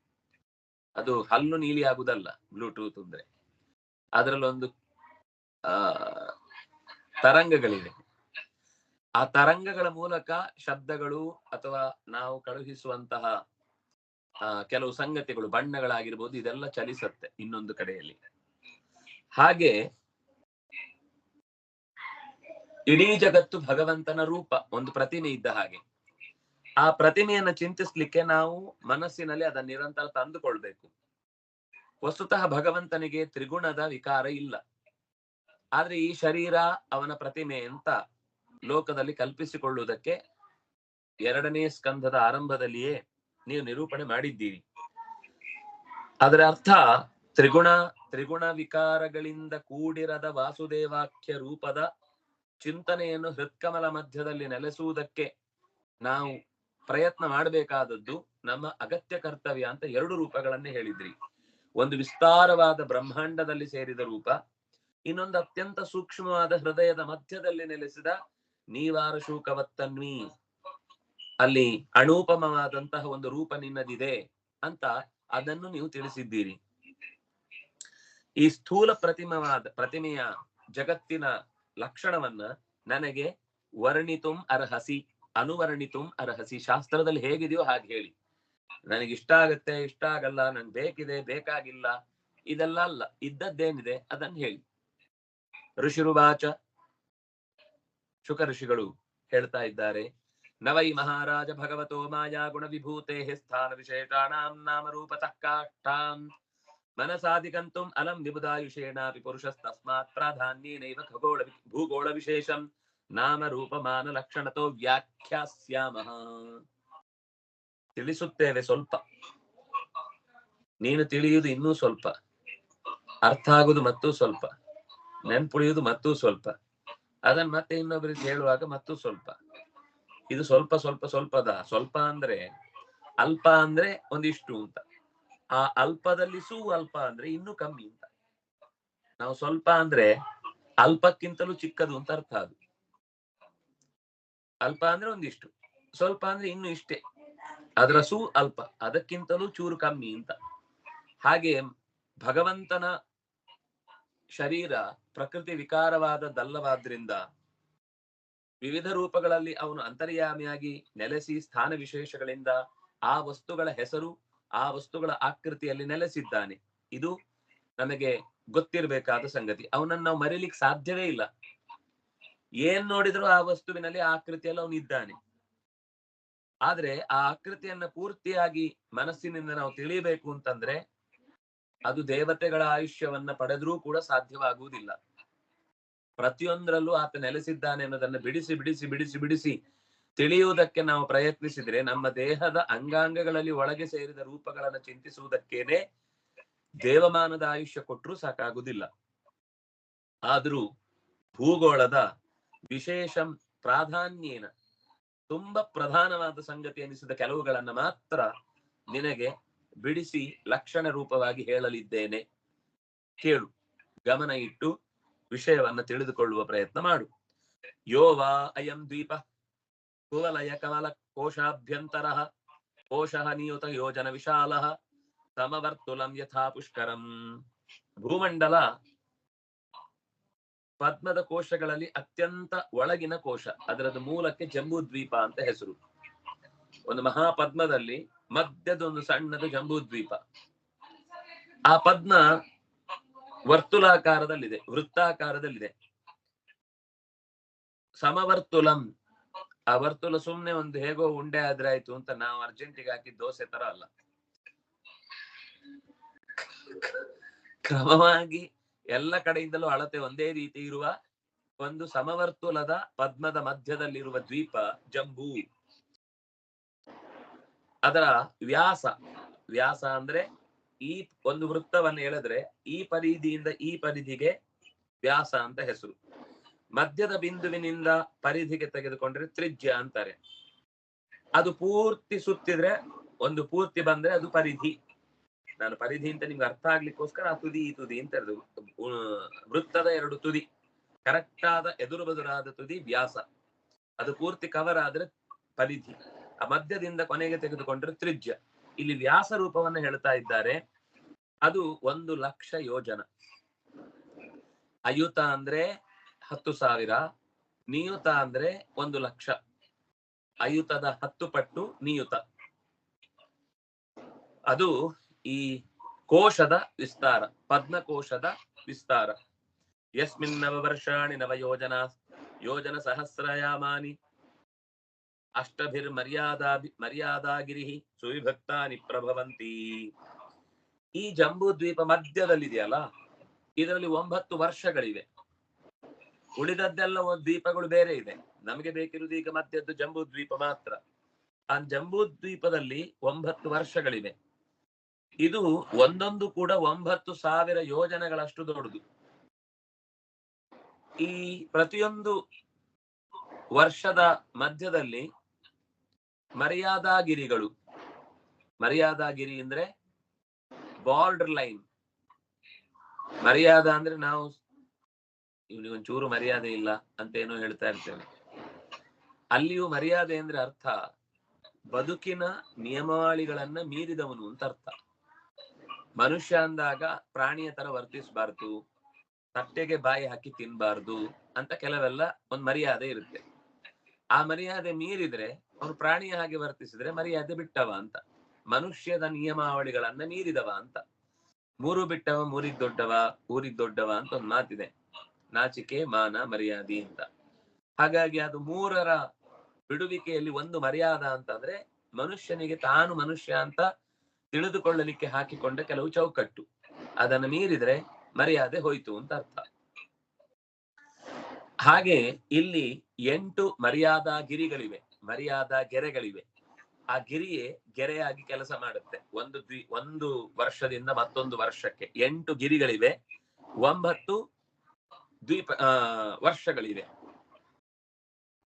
ಅದು ಹಲ್ಲು ನೀಲಿ ಆಗುದಲ್ಲ ಬ್ಲೂಟೂತ್ ಅಂದ್ರೆ, ಅದರಲ್ಲೊಂದು ತರಂಗಗಳಿವೆ. ಆ ತರಂಗಗಳ ಮೂಲಕ ಶಬ್ದಗಳು ಅಥವಾ ನಾವು ಕಳುಹಿಸುವಂತಹ ಕೆಲವು ಸಂಗತಿಗಳು, ಬಣ್ಣಗಳಾಗಿರ್ಬೋದು, ಇದೆಲ್ಲ ಚಲಿಸುತ್ತೆ ಇನ್ನೊಂದು ಕಡೆಯಲ್ಲಿ. ಹಾಗೆ ಇಡೀ ಜಗತ್ತು ಭಗವಂತನ ರೂಪ, ಒಂದು ಪ್ರತಿಮೆ ಇದ್ದ ಹಾಗೆ. ಆ ಪ್ರತಿಮೆಯನ್ನ ಚಿಂತಿಸ್ಲಿಕ್ಕೆ ನಾವು ಮನಸ್ಸಿನಲ್ಲಿ ಅದನ್ನ ನಿರಂತರ ತಂದುಕೊಳ್ಬೇಕು. ವಸ್ತುತಃ ಭಗವಂತನಿಗೆ ತ್ರಿಗುಣದ ವಿಕಾರ ಇಲ್ಲ. ಆದ್ರೆ ಈ ಶರೀರ ಅವನ ಪ್ರತಿಮೆ ಅಂತ ಲೋಕದಲ್ಲಿ ಕಲ್ಪಿಸಿಕೊಳ್ಳುವುದಕ್ಕೆ 2ನೇ ಸ್ಕಂಧದ ಆರಂಭದಲ್ಲಿಯೇ ನೀವು ನಿರೂಪಣೆ ಮಾಡಿದ್ದೀರಿ. ಅದರ ಅರ್ಥ ತ್ರಿಗುಣ ವಿಕಾರಗಳಿಂದ ಕೂಡಿರದ ವಾಸುದೇವಾಖ್ಯ ರೂಪದ ಚಿಂತನೆಯನ್ನು ಹೃತ್ಕಮಲ ಮಧ್ಯದಲ್ಲಿ ನೆಲೆಸುವುದಕ್ಕೆ ನಾವು ಪ್ರಯತ್ನ ಮಾಡಬೇಕಾದದ್ದು ನಮ್ಮ ಅಗತ್ಯ ಕರ್ತವ್ಯ ಅಂತ 2 ರೂಪಗಳನ್ನೇ ಹೇಳಿದ್ರಿ. ಒಂದು ವಿಸ್ತಾರವಾದ ಬ್ರಹ್ಮಾಂಡದಲ್ಲಿ ಸೇರಿದ ರೂಪ, ಇನ್ನೊಂದು ಅತ್ಯಂತ ಸೂಕ್ಷ್ಮವಾದ ಹೃದಯದ ಮಧ್ಯದಲ್ಲಿ ನೆಲೆಸಿದ ನೀವಾರ ಶೂಕವತ್ತನ್ವಿ, ಅಲ್ಲಿ ಅಣೂಪಮವಾದಂತಹ ಒಂದು ರೂಪ ನಿನ್ನದಿದೆ ಅಂತ ಅದನ್ನು ನೀವು ತಿಳಿಸಿದ್ದೀರಿ. ಈ ಸ್ಥೂಲ ಪ್ರತಿಮೆಯ ಜಗತ್ತಿನ ಲಕ್ಷಣವನ್ನ ನನಗೆ ವರ್ಣಿತುಂ ಅರ್ಹಸಿ, ಅನುವರ್ಣಿತುಂ ಅರ್ಹಸಿ. ಶಾಸ್ತ್ರದಲ್ಲಿ ಹೇಗಿದೆಯೋ ಹಾಗೆ ಹೇಳಿ. ನನಗೆ ಇಷ್ಟ ಆಗತ್ತೆ, ಇಷ್ಟ ಆಗಲ್ಲ, ನನ್ಗೆ ಬೇಕಿದೆ, ಬೇಕಾಗಿಲ್ಲ, ಇದೆಲ್ಲ ಅಲ್ಲ. ಇದ್ದದ್ದೇನಿದೆ ಅದನ್ನು ಹೇಳಿ. ಋಷಿರುವಾಚ, ಶುಕ ಋಷಿಗಳು ಹೇಳ್ತಾ ಇದ್ದಾರೆ, ನವೈ ಮಹಾರಾಜ ಭಗವತೋ ಮಾಯಾ ಗುಣ ವಿಭೂತೆ ಸ್ಥಾನ ವಿಶೇಷಾಣಾಂ ನಾಮ ರೂಪತಃ ಕಾಷ್ಠಾಂ ಮನಸಾಧಿಕಂತುಂ ಅಲಂ ವಿಬುಧಾಯುಷೇಣಾಪಿ ಪುರುಷಸ್ತಸ್ಮಾತ್ ಪ್ರಾಧಾನ್ಯೇನೈವ ಭೂಗೋಳ ವಿಶೇಷಂ ನಾಮ ರೂಪಮಾನ ಲಕ್ಷಣತೋ ವ್ಯಾಖ್ಯಾಸ್ಯಾಮಃ. ತಿಳಿಸುತ್ತೇವೆ ಸ್ವಲ್ಪ, ನೀನು ತಿಳಿಯುವುದು ಇನ್ನೂ ಸ್ವಲ್ಪ, ಅರ್ಥ ಆಗುದು ಮತ್ತೂ ಸ್ವಲ್ಪ, ನೆನ್ಪುಳಿಯುವುದು ಮತ್ತೂ ಸ್ವಲ್ಪ, ಅದನ್ನ ಮತ್ತೆ ಇನ್ನೊಬ್ಬರಿಗೆ ಹೇಳುವಾಗ ಮತ್ತೂ ಸ್ವಲ್ಪ. ಇದು ಸ್ವಲ್ಪ ಸ್ವಲ್ಪ ಸ್ವಲ್ಪದ. ಸ್ವಲ್ಪ ಅಂದ್ರೆ ಅಲ್ಪ ಅಂದ್ರೆ ಒಂದಿಷ್ಟು ಅಂತ, ಆ ಅಲ್ಪದಲ್ಲಿ ಅಲ್ಪ ಅಂದ್ರೆ ಇನ್ನೂ ಕಮ್ಮಿ ಅಂತ. ನಾವು ಸ್ವಲ್ಪ ಅಂದ್ರೆ ಅಲ್ಪಕ್ಕಿಂತಲೂ ಚಿಕ್ಕದು ಅಂತ ಅರ್ಥ. ಅದು ಅಲ್ಪ ಅಂದ್ರೆ ಒಂದಿಷ್ಟು, ಸ್ವಲ್ಪ ಅಂದ್ರೆ ಇನ್ನು ಇಷ್ಟೇ, ಅದರ ಅಲ್ಪ, ಅದಕ್ಕಿಂತಲೂ ಚೂರು ಕಮ್ಮಿ ಅಂತ. ಹಾಗೆ ಭಗವಂತನ ಶರೀರ ಪ್ರಕೃತಿ ವಿಕಾರವಾದದ್ದಲ್ಲವಾದ್ರಿಂದ ವಿವಿಧ ರೂಪಗಳಲ್ಲಿ ಅವನು ಅಂತರ್ಯಾಮಿಯಾಗಿ ನೆಲೆಸಿ ಸ್ಥಾನ ವಿಶೇಷಗಳಿಂದ ಆ ವಸ್ತುಗಳ ಹೆಸರು, ಆ ವಸ್ತುಗಳ ಆಕೃತಿಯಲ್ಲಿ ನೆಲೆಸಿದ್ದಾನೆ. ಇದು ನಮಗೆ ಗೊತ್ತಿರಬೇಕಾದ ಸಂಗತಿ. ಅವನನ್ನು ನಾವು ಮರೀಲಿಕ್ಕೆ ಸಾಧ್ಯವೇ ಇಲ್ಲ. ಏನ್ ನೋಡಿದ್ರು ಆ ವಸ್ತುವಿನಲ್ಲಿ ಆ ಆಕೃತಿಯಲ್ಲಿ ಅವನಿದ್ದಾನೆ. ಆದ್ರೆ ಆ ಆಕೃತಿಯನ್ನ ಪೂರ್ತಿಯಾಗಿ ಮನಸ್ಸಿನಿಂದ ನಾವು ತಿಳಿಯಬೇಕು ಅಂತಂದ್ರೆ ಅದು ದೇವತೆಗಳ ಆಯುಷ್ಯವನ್ನ ಪಡೆದ್ರೂ ಕೂಡ ಸಾಧ್ಯವಾಗುವುದಿಲ್ಲ. ಪ್ರತಿಯೊಂದರಲ್ಲೂ ಆತ ನೆಲೆಸಿದ್ದಾನೆ ಅನ್ನೋದನ್ನ ಬಿಡಿಸಿ ಬಿಡಿಸಿ ಬಿಡಿಸಿ ಬಿಡಿಸಿ ತಿಳಿಯುವುದಕ್ಕೆ ನಾವು ಪ್ರಯತ್ನಿಸಿದ್ರೆ ನಮ್ಮ ದೇಹದ ಅಂಗಾಂಗಗಳಲ್ಲಿ ಒಳಗೆ ಸೇರಿದ ರೂಪಗಳನ್ನು ಚಿಂತಿಸುವುದಕ್ಕೇನೆ ದೇವಮಾನದ ಆಯುಷ್ಯ ಕೊಟ್ಟರೂ ಸಾಕಾಗುವುದಿಲ್ಲ. ಆದರೂ ಭೂಗೋಳದ ವಿಶೇಷ ಪ್ರಾಧಾನ್ಯೇನ, ತುಂಬಾ ಪ್ರಧಾನವಾದ ಸಂಗತಿ ಎನಿಸಿದ ಕೆಲವುಗಳನ್ನ ಮಾತ್ರ ನಿನಗೆ ಬಿಡಿಸಿ ಲಕ್ಷಣ ರೂಪವಾಗಿ ಹೇಳಲಿದ್ದೇನೆ. ಕೇಳು, ಗಮನ ಇಟ್ಟು ವಿಷಯವನ್ನ ತಿಳಿದುಕೊಳ್ಳುವ ಪ್ರಯತ್ನ ಮಾಡು. ಯೋವಾ ಅಯಂ ದ್ವೀಪ ಕುವಲಯ ಕಮಲ ಕೋಶಾಭ್ಯಂತರ ಕೋಶಃ ನಿಯುತ ಯೋಜನ ವಿಶಾಲ ಸಮವರ್ತುಲಂ ಯಥಾ ಪುಷ್ಕರಂ. ಭೂಮಂಡಲ ಪದ್ಮದ ಕೋಶಗಳಲ್ಲಿ ಅತ್ಯಂತ ಒಳಗಿನ ಕೋಶ, ಅದರದ ಮೂಲಕ್ಕೆ ಜಂಬೂ ದ್ವೀಪ ಅಂತ ಹೆಸರು. ಒಂದು ಮಹಾಪದ್ಮದಲ್ಲಿ ಮಧ್ಯದೊಂದು ಸಣ್ಣದು ಜಂಬೂ ದ್ವೀಪ. ಆ ಪದ್ಮ ವರ್ತುಲಾಕಾರದಲ್ಲಿದೆ, ವೃತ್ತಾಕಾರದಲ್ಲಿದೆ. ಸಮವರ್ತುಲಂ, ಆ ವರ್ತುಲ ಸುಮ್ನೆ ಒಂದು ಹೇಗೋ ಉಂಡೆ ಆದ್ರೆ ಆಯ್ತು ಅಂತ ನಾವು ಅರ್ಜೆಂಟಿಗೆ ಹಾಕಿದ ದೋಸೆ ತರ ಅಲ್ಲ. ಕ್ರಮವಾಗಿ ಎಲ್ಲ ಕಡೆಯಿಂದಲೂ ಅಳತೆ ಒಂದೇ ರೀತಿ ಇರುವ ಒಂದು ಸಮವರ್ತುಲದ ಪದ್ಮದ ಮಧ್ಯದಲ್ಲಿರುವ ದ್ವೀಪ ಜಂಬೂ. ಅದರ ವ್ಯಾಸ ಅಂದ್ರೆ ಈ ಒಂದು ವೃತ್ತವನ್ನು ಎಳೆದ್ರೆ ಈ ಪರಿಧಿಯಿಂದ ಈ ಪರಿಧಿಗೆ ವ್ಯಾಸ ಅಂತ ಹೆಸರು. ಮಧ್ಯದ ಬಿಂದುವಿನಿಂದ ಪರಿಧಿಗೆ ತೆಗೆದುಕೊಂಡ್ರೆ ತ್ರಿಜ್ಯ ಅಂತಾರೆ. ಅದು ಪೂರ್ತಿ ಸುತ್ತಿದ್ರೆ, ಒಂದು ಪೂರ್ತಿ ಬಂದ್ರೆ ಅದು ಪರಿಧಿ. ನಾನು ಪರಿಧಿ ಅಂತ ನಿಮ್ಗೆ ಅರ್ಥ ಆಗ್ಲಿಕ್ಕೋಸ್ಕರ ಆ ತುದಿ ಈ ತುದಿ ಅಂತ ಹೇಳಿದ್ರು. ವೃತ್ತದ 2 ತುದಿ, ಕರೆಕ್ಟ್ ಆದ ಎದುರು ಬದುರಾದ ತುದಿ ವ್ಯಾಸ, ಅದು ಪೂರ್ತಿ ಕವರ್ ಆದ್ರೆ ಪರಿಧಿ. ಆ ಮಧ್ಯದಿಂದ ಕೊನೆಗೆ ತೆಗೆದುಕೊಂಡ್ರೆ ತ್ರಿಜ್ಯ. ಇಲ್ಲಿ ವ್ಯಾಸ ರೂಪವನ್ನು ಹೇಳ್ತಾ ಇದ್ದಾರೆ. ಅದು 1,00,000 ಯೋಜನ. ಅಯುತ ಅಂದ್ರೆ 10,000, ನಿಯುತ ಅಂದ್ರೆ 1,00,000. ಅಯುತದ 10 ಪಟ್ಟು ನಿಯುತ. ಅದು ಈ ಕೋಶದ ವಿಸ್ತಾರ, ಪದ್ಮಕೋಶದ ವಿಸ್ತಾರ. ಯಸ್ಮಿನ್ ನವವರ್ಷಾಣಿ ಯೋಜನ ಸಹಸ್ರಯಾಮಾನಿ ಅಷ್ಟಭಿರ್ ಮರ್ಯಾದಾಗಿರಿ ಸುವಿಭಕ್ತಾನಿ ಪ್ರಭವಂತಿ. ಈ ಜಂಬೂ ದ್ವೀಪ ಮಧ್ಯದಲ್ಲಿದೆಯಲ್ಲ, ಇದರಲ್ಲಿ 9 ವರ್ಷಗಳಿವೆ. ಉಳಿದದ್ದೆಲ್ಲ ದ್ವೀಪಗಳು ಬೇರೆ ಇದೆ. ನಮಗೆ ಬೇಕಿರುವುದು ಈಗ ಮಧ್ಯದ್ದು ಜಂಬೂ ದ್ವೀಪ ಮಾತ್ರ. ಆ ಜಂಬೂ ದ್ವೀಪದಲ್ಲಿ 9 ವರ್ಷಗಳಿವೆ. ಇದು ಒಂದೊಂದು ಕೂಡ 9,000 ಯೋಜನೆಗಳಷ್ಟು ದೊಡ್ಡದು. ಈ ಪ್ರತಿಯೊಂದು ವರ್ಷದ ಮಧ್ಯದಲ್ಲಿ ಮರ್ಯಾದಾಗಿರಿಗಳು, ಮರ್ಯಾದಾಗಿರಿ ಅಂದ್ರೆ ಬಾರ್ಡರ್ ಲೈನ್. ಮರ್ಯಾದಾ ಅಂದ್ರೆ ನಾವು ಇವನಿಗೊಂಚೂರು ಮರ್ಯಾದೆ ಇಲ್ಲ ಅಂತ ಏನೋ ಹೇಳ್ತಾ ಇರ್ತೇವೆ. ಅಲ್ಲಿಯೂ ಮರ್ಯಾದೆ ಅಂದ್ರೆ ಅರ್ಥ ಬದುಕಿನ ನಿಯಮಾವಳಿಗಳನ್ನ ಮೀರಿದವನು ಅಂತ ಅರ್ಥ. ಮನುಷ್ಯ ಅಂದಾಗ ಪ್ರಾಣಿಯ ತರ ವರ್ತಿಸಬಾರ್ದು, ತಟ್ಟೆಗೆ ಬಾಯಿ ಹಾಕಿ ತಿನ್ಬಾರ್ದು ಅಂತ ಕೆಲವೆಲ್ಲ ಒಂದು ಮರ್ಯಾದೆ ಇರುತ್ತೆ. ಆ ಮರ್ಯಾದೆ ಮೀರಿದ್ರೆ, ಅವನು ಪ್ರಾಣಿಯ ಹಾಗೆ ವರ್ತಿಸಿದ್ರೆ ಮರ್ಯಾದೆ ಬಿಟ್ಟವ ಅಂತ. ಮನುಷ್ಯದ ನಿಯಮಾವಳಿಗಳನ್ನ ಮೀರಿದವ ಅಂತ. 3 ಬಿಟ್ಟವ ಮೂರಿಗ್ ದೊಡ್ಡವ, ಊರಿಗ್ ದೊಡ್ಡವ ಅಂತ ಒಂದು ಮಾತಿದೆ. ನಾಚಿಕೆ, ಮಾನ, ಮರ್ಯಾದೆ ಅಂತ. ಹಾಗಾಗಿ ಅದು 3ರ ಬಿಡುವಿಕೆಯಲ್ಲಿ ಒಂದು ಮರ್ಯಾದ ಅಂತಂದ್ರೆ ಮನುಷ್ಯನಿಗೆ ತಾನು ಮನುಷ್ಯ ಅಂತ ತಿಳಿದುಕೊಳ್ಳಲಿಕ್ಕೆ ಹಾಕಿಕೊಂಡ ಕೆಲವು ಚೌಕಟ್ಟು. ಅದನ್ನು ಮೀರಿದ್ರೆ ಮರ್ಯಾದೆ ಹೋಯ್ತು ಅಂತ ಅರ್ಥ. ಹಾಗೆ ಇಲ್ಲಿ 8 ಮರ್ಯಾದಾ ಗಿರಿಗಳಿವೆ, ಮರ್ಯಾದಾ ಗೆರೆಗಳಿವೆ. ಆ ಗಿರಿಯೇ ಗೆರೆಯಾಗಿ ಕೆಲಸ ಮಾಡುತ್ತೆ. ಒಂದು ವರ್ಷದಿಂದ ಮತ್ತೊಂದು ವರ್ಷಕ್ಕೆ 8 ಗಿರಿಗಳಿವೆ, 9 ವರ್ಷಗಳಿವೆ.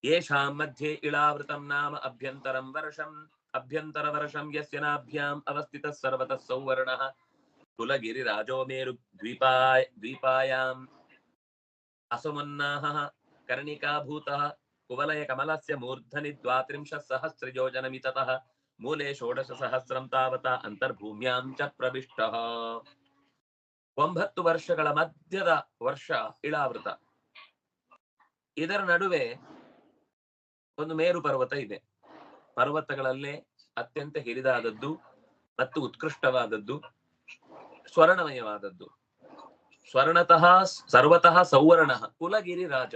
ಯೇಷಾಂ ಮಧ್ಯೆ ಇಳಾವೃತಂ ನಾಮ ಅಭ್ಯಂತರ ವರ್ಷಂ ಯಸ್ಯ ನಾಭ್ಯಾಂ ಅವಸ್ಥಿತಃ ಸರ್ವತಃ ಸೌವರ್ಣಃ ಕುಲಗಿರಿ ರಾಜೋ ಮೇರು ದ್ವೀಪಾಯಾಂ ಅಸುಮನ್ನಾಹ ಕರ್ಣಿಕಾಭೂತಃ ಕುವಲಯ ಕಮಲಸ್ಯ ಮೂರ್ಧನಿ 32,000 ಯೋಜನಮಿತತಃ ಮೂಲೆ 16,000 ತಾವತ ಅಂತರ್ಭೂಮ್ಯಾಂ ಚ ಪ್ರವಿಷ್ಟಃ. 9 ವರ್ಷಗಳ ಮಧ್ಯದ ವರ್ಷ ಇಳಾವೃತ. ಇದರ ನಡುವೆ ಒಂದು ಮೇರು ಪರ್ವತ ಇದೆ. ಪರ್ವತಗಳಲ್ಲೇ ಅತ್ಯಂತ ಹಿರಿದಾದದ್ದು ಮತ್ತು ಉತ್ಕೃಷ್ಟವಾದದ್ದು, ಸ್ವರ್ಣಮಯವಾದದ್ದು. ಸ್ವರ್ಣತಃ ಸರ್ವತಃ ಸೌವರ್ಣ ಕುಲಗಿರಿ ರಾಜ.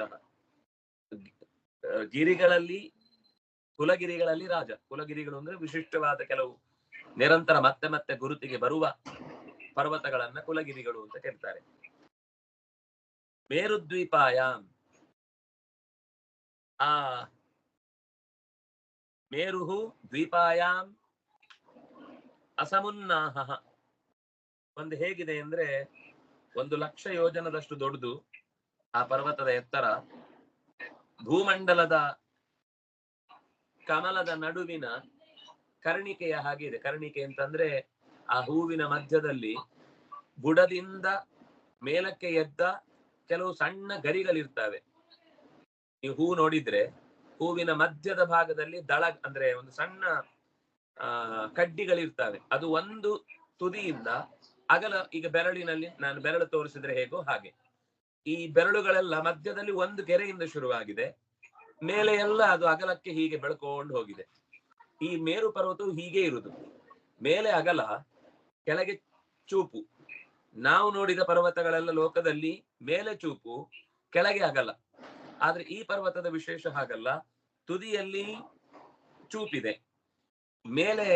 ಕುಲಗಿರಿಗಳಲ್ಲಿ ರಾಜ. ಕುಲಗಿರಿಗಳು ಅಂದ್ರೆ ವಿಶಿಷ್ಟವಾದ ಕೆಲವು ನಿರಂತರ ಮತ್ತೆ ಮತ್ತೆ ಗುರುತಿಗೆ ಬರುವ ಪರ್ವತಗಳನ್ನ ಕುಲಗಿರಿಗಳು ಅಂತ ಕರೀತಾರೆ. ಮೇರುದ್ವೀಪಾಯಾಂ, ಆ ಮೇರುಹು ದ್ವೀಪಾಯಾಂ ಅಸಮುನ್ನಾಹ. ಒಂದು ಹೇಗಿದೆ ಅಂದ್ರೆ 1,00,000 ಯೋಜನದಷ್ಟು ದೊಡ್ಡದು ಆ ಪರ್ವತದ ಎತ್ತರ. ಭೂಮಂಡಲದ ಕಮಲದ ನಡುವಿನ ಕರ್ಣಿಕೆಯ ಹಾಗೆ ಇದೆ. ಕರ್ಣಿಕೆ ಅಂತಂದ್ರೆ ಆ ಹೂವಿನ ಮಧ್ಯದಲ್ಲಿ ಬುಡದಿಂದ ಮೇಲಕ್ಕೆ ಎದ್ದ ಕೆಲವು ಸಣ್ಣ ಗರಿಗಳಿರ್ತವೆ. ನೀವು ಹೂ ನೋಡಿದ್ರೆ ಹೂವಿನ ಮಧ್ಯದ ಭಾಗದಲ್ಲಿ ದಳ ಅಂದ್ರೆ ಒಂದು ಸಣ್ಣ ಕಡ್ಡಿಗಳಿರ್ತವೆ. ಅದು ಒಂದು ತುದಿಯಿಂದ ಅಗಲ, ಈಗ ಬೆರಳಿನಲ್ಲಿ ನಾನು ಬೆರಳು ತೋರಿಸಿದ್ರೆ ಹೇಗೋ ಹಾಗೆ ಈ ಬೆರಳುಗಳೆಲ್ಲ ಮಧ್ಯದಲ್ಲಿ ಒಂದು ಗೆರೆಯಿಂದ ಶುರುವಾಗಿದೆ, ಮೇಲೆ ಎಲ್ಲ ಅದು ಅಗಲಕ್ಕೆ ಹೀಗೆ ಬೆಳ್ಕೊಂಡು ಹೋಗಿದೆ. ಈ ಮೇರು ಪರ್ವತವು ಹೀಗೆ ಇರುವುದು. ಮೇಲೆ ಅಗಲ, ಕೆಳಗೆ ಚೂಪು. ನಾವು ನೋಡಿದ ಪರ್ವತಗಳೆಲ್ಲ ಲೋಕದಲ್ಲಿ ಮೇಲೆ ಚೂಪು, ಕೆಳಗೆ ಅಗಲ. ಆದ್ರೆ ಈ ಪರ್ವತದ ವಿಶೇಷ ಹಾಗಲ್ಲ. ತುದಿಯಲ್ಲಿ ಚೂಪಿದೆ, ಮೇಲೆ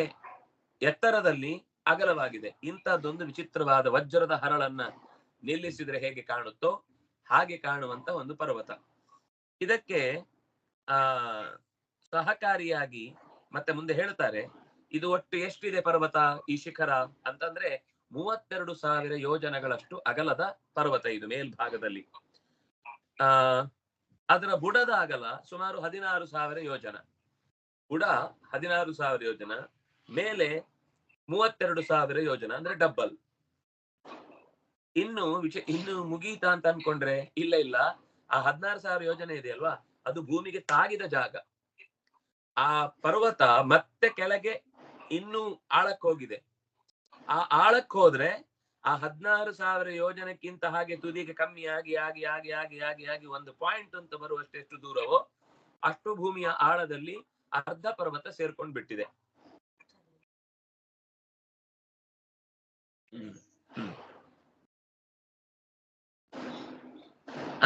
ಎತ್ತರದಲ್ಲಿ ಅಗಲವಾಗಿದೆ. ಇಂಥದ್ದೊಂದು ವಿಚಿತ್ರವಾದ ವಜ್ರದ ಹರಳನ್ನ ನಿಲ್ಲಿಸಿದ್ರೆ ಹೇಗೆ ಕಾಣುತ್ತೋ ಹಾಗೆ ಕಾಣುವಂತ ಒಂದು ಪರ್ವತ. ಇದಕ್ಕೆ ಸಹಕಾರಿಯಾಗಿ ಮತ್ತೆ ಮುಂದೆ ಹೇಳ್ತಾರೆ, ಇದು ಒಟ್ಟು ಎಷ್ಟಿದೆ ಪರ್ವತ ಈ ಶಿಖರ ಅಂತಂದ್ರೆ 32,000 ಯೋಜನಗಳಷ್ಟು ಅಗಲದ ಪರ್ವತ ಇದು ಮೇಲ್ಭಾಗದಲ್ಲಿ. ಅದರ ಬುಡದ ಅಗಲ ಸುಮಾರು 16,000 ಯೋಜನ. ಬುಡ 16,000 ಯೋಜನ, ಮೇಲೆ 32,000 ಯೋಜನ, ಅಂದ್ರೆ ಡಬ್ಬಲ್. ಇನ್ನು ಮುಗೀತಾ ಅಂತ ಅನ್ಕೊಂಡ್ರೆ ಇಲ್ಲ. ಆ 16,000 ಯೋಜನೆ ಇದೆಯಲ್ವಾ, ಅದು ಭೂಮಿಗೆ ತಾಗಿದ ಜಾಗ. ಆ ಪರ್ವತ ಮತ್ತೆ ಕೆಳಗೆ ಇನ್ನೂ ಆಳಕ್ಕೆ ಹೋಗಿದೆ. ಆ ಆಳಕ್ಕೆ ಹೋದ್ರೆ ಆ 16,000 ಯೋಜನೆಕ್ಕಿಂತ ಹಾಗೆ ತುದಿಗೆ ಕಮ್ಮಿ ಆಗಿ ಆಗಿ ಆಗಿ ಆಗಿ ಆಗಿ ಆಗಿ ಒಂದು ಪಾಯಿಂಟ್ ಅಂತ ಬರುವಷ್ಟೆಷ್ಟು ದೂರವೋ ಅಷ್ಟು ಭೂಮಿಯ ಆಳದಲ್ಲಿ ಅರ್ಧ ಪರ್ವತ ಸೇರ್ಕೊಂಡು ಬಿಟ್ಟಿದೆ.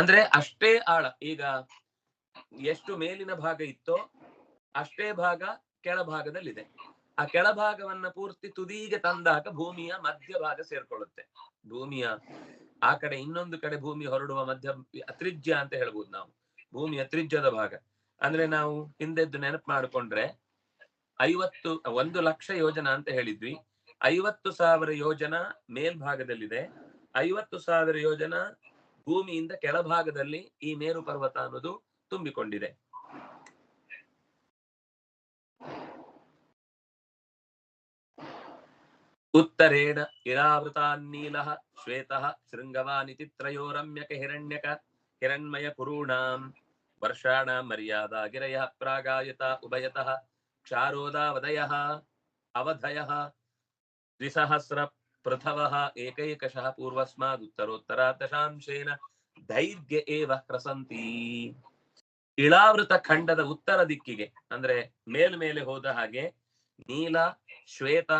ಅಂದ್ರೆ ಅಷ್ಟೇ ಆಳ. ಈಗ ಎಷ್ಟು ಮೇಲಿನ ಭಾಗ ಇತ್ತೋ ಅಷ್ಟೇ ಭಾಗ ಕೆಳಭಾಗದಲ್ಲಿದೆ. ಆ ಕೆಳಭಾಗವನ್ನ ಪೂರ್ತಿ ತುದಿಗೆ ತಂದಾಗ ಭೂಮಿಯ ಮಧ್ಯಭಾಗ ಸೇರ್ಕೊಳ್ಳುತ್ತೆ. ಭೂಮಿಯ ಆ ಕಡೆ ಇನ್ನೊಂದು ಕಡೆ ಭೂಮಿ ಹೊರಡುವ ಮಧ್ಯ ತ್ರಿಜ್ಯ ಅಂತ ಹೇಳ್ಬೋದು ನಾವು, ಭೂಮಿಯ ತ್ರಿಜ್ಯದ ಭಾಗ. ಅಂದ್ರೆ ನಾವು ಹಿಂದೆದ್ದು ನೆನಪು ಮಾಡಿಕೊಂಡ್ರೆ 1 ಲಕ್ಷ ಯೋಜನ ಅಂತ ಹೇಳಿದ್ವಿ. 50,000 ಯೋಜನ ಮೇಲ್ಭಾಗದಲ್ಲಿದೆ, 50,000 ಯೋಜನ ಭೂಮಿಯಿಂದ ಕೆಳಭಾಗದಲ್ಲಿ ಈ ಮೇರು ಪರ್ವತ ಅನ್ನೋದು ತುಂಬಿಕೊಂಡಿದೆ. ಉತ್ತರೇಣ ಇರಾವೃತಾನ್ನೀಲಃ ಶ್ವೇತಃ ಶೃಂಗವಾನಿತಿ ತ್ರಯೋ ರಮ್ಯಕ ಹಿರಣ್ಮಯ ಕುರುಣಾಂ ವರ್ಷಾಣಾಂ ಮರ್ಯಾದಾ ಗಿರಯಃ ಪ್ರಾಗಾಯತ ಉಭಯತಃ ಕ್ಷಾರೋದಾವದಯಃ ಅವಧಯಃ ದ್ವಿಸಹಸ್ರ ಪೃಥವಃ ಏಕೈಕಶಃ ಪೂರ್ವಸ್ಮಾದುತ್ತರೋತ್ತರಾದಶಾಂಶೇನ ದೈರ್ಘ್ಯ ಏವ ಪ್ರಸಂತಿ. ಇಳಾವೃತ ಖಂಡದ ಉತ್ತರ ದಿಕ್ಕಿಗೆ ಅಂದ್ರೆ ಮೇಲ್ಮೇಲೆ ಹೋದ ಹಾಗೆ ನೀಲ, ಶ್ವೇತ,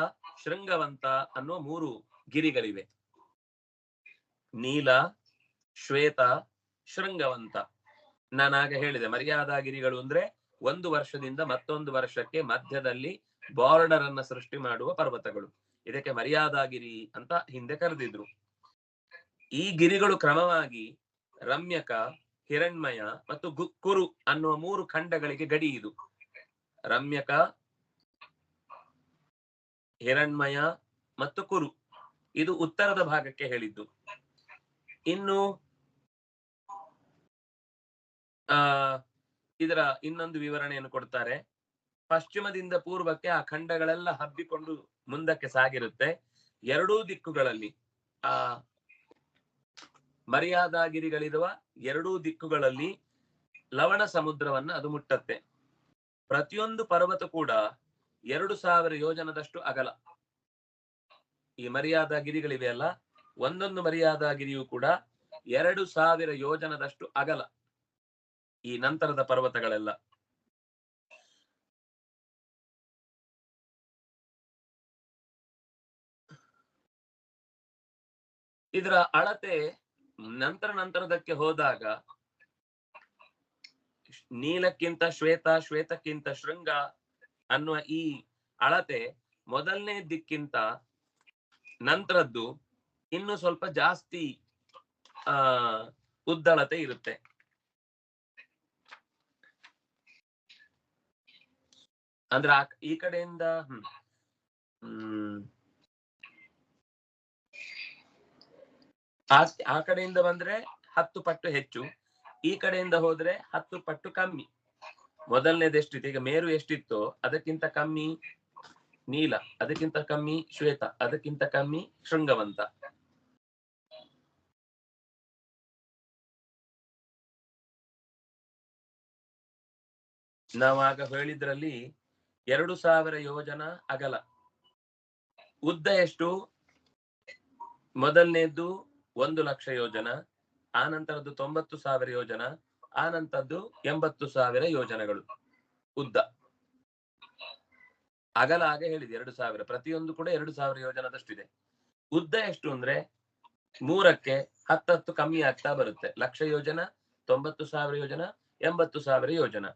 ಶೃಂಗವಂತ ಅನ್ನೋ 3 ಗಿರಿಗಳಿವೆ. ನೀಲ, ಶ್ವೇತ, ಶೃಂಗವಂತ. ನಾನಾಗ ಹೇಳಿದೆ ಮರ್ಯಾದಾಗಿರಿಗಳು ಅಂದ್ರೆ 1 ವರ್ಷದಿಂದ ಮತ್ತೊಂದು ವರ್ಷಕ್ಕೆ ಮಧ್ಯದಲ್ಲಿ ಬಾರ್ಡರ್ ಅನ್ನ ಸೃಷ್ಟಿ ಮಾಡುವ ಪರ್ವತಗಳು. ಇದಕ್ಕೆ ಮರ್ಯಾದಾಗಿರಿ ಅಂತ ಹಿಂದೆ ಕರೆದಿದ್ರು. ಈ ಗಿರಿಗಳು ಕ್ರಮವಾಗಿ ರಮ್ಯಕ, ಹಿರಣ್ಮಯ ಮತ್ತು ಕುರು ಅನ್ನುವ 3 ಖಂಡಗಳಿಗೆ ಗಡಿ. ಇದು ರಮ್ಯಕ, ಹಿರಣ್ಮಯ ಮತ್ತು ಕುರು, ಇದು ಉತ್ತರದ ಭಾಗಕ್ಕೆ ಹೇಳಿದ್ದು. ಇನ್ನು ಇದರ ಇನ್ನೊಂದು ವಿವರಣೆಯನ್ನು ಕೊಡ್ತಾರೆ. ಪಶ್ಚಿಮದಿಂದ ಪೂರ್ವಕ್ಕೆ ಆ ಖಂಡಗಳೆಲ್ಲ ಹಬ್ಬಿಕೊಂಡು ಮುಂದಕ್ಕೆ ಸಾಗಿರುತ್ತೆ. ಎರಡೂ ದಿಕ್ಕುಗಳಲ್ಲಿ ಆ ಮರ್ಯಾದಾಗಿರಿಗಳಿರುವ ಎರಡೂ ದಿಕ್ಕುಗಳಲ್ಲಿ ಲವಣ ಸಮುದ್ರವನ್ನ ಅದು ಮುಟ್ಟತ್ತೆ. ಪ್ರತಿಯೊಂದು ಪರ್ವತ ಕೂಡ 2,000 ಯೋಜನದಷ್ಟು ಅಗಲ. ಈ ಮರ್ಯಾದಾಗಿರಿಗಳಿವೆ ಅಲ್ಲ, ಒಂದೊಂದು ಮರ್ಯಾದಾಗಿರಿಯು ಕೂಡ 2,000 ಯೋಜನದಷ್ಟು ಅಗಲ. ಈ ನಂತರದ ಪರ್ವತಗಳೆಲ್ಲ ಇದರ ಅಳತೆ ನಂತರದಕ್ಕೆ ಹೋದಾಗ ನೀಲಕ್ಕಿಂತ ಶ್ವೇತ, ಶ್ವೇತಕ್ಕಿಂತ ಶೃಂಗ ಅನ್ನುವ ಈ ಅಳತೆ ಮೊದಲನೇ ದಿಕ್ಕಿಂತ ನಂತರದ್ದು ಇನ್ನು ಸ್ವಲ್ಪ ಜಾಸ್ತಿ ಉದ್ದಳತೆ ಇರುತ್ತೆ. ಅಂದ್ರೆ ಈ ಕಡೆಯಿಂದ ಆ ಕಡೆಯಿಂದ ಬಂದ್ರೆ 10 ಪಟ್ಟು ಹೆಚ್ಚು, ಈ ಕಡೆಯಿಂದ ಹೋದ್ರೆ 10 ಪಟ್ಟು ಕಮ್ಮಿ. ಮೊದಲನೇದು ಎಷ್ಟಿತ್ತು, ಈಗ ಮೇರು ಎಷ್ಟಿತ್ತೋ ಅದಕ್ಕಿಂತ ಕಮ್ಮಿ ನೀಲ, ಅದಕ್ಕಿಂತ ಕಮ್ಮಿ ಶ್ವೇತ, ಅದಕ್ಕಿಂತ ಕಮ್ಮಿ ಶೃಂಗವಂತ. ನಾವಾಗ ಹೇಳಿದ್ರಲ್ಲಿ 2,000 ಯೋಜನ ಅಗಲ. ಉದ್ದ ಎಷ್ಟು? ಮೊದಲನೇದ್ದು 1 ಲಕ್ಷ ಯೋಜನ, ಆ ನಂತರದ್ದು 90,000 ಯೋಜನ, ಆ ನಂತರದ್ದು 80,000 ಯೋಜನಗಳು ಉದ್ದ. ಅಗಲ ಆಗ ಹೇಳಿದೆ 2,000, ಪ್ರತಿಯೊಂದು ಕೂಡ 2,000 ಯೋಜನದಷ್ಟಿದೆ. ಉದ್ದ ಎಷ್ಟು ಅಂದ್ರೆ 3ಕ್ಕೆ 10 ಕಮ್ಮಿ ಆಗ್ತಾ ಬರುತ್ತೆ. ಲಕ್ಷ ಯೋಜನ, 90,000 ಯೋಜನ, 80,000 ಯೋಜನ.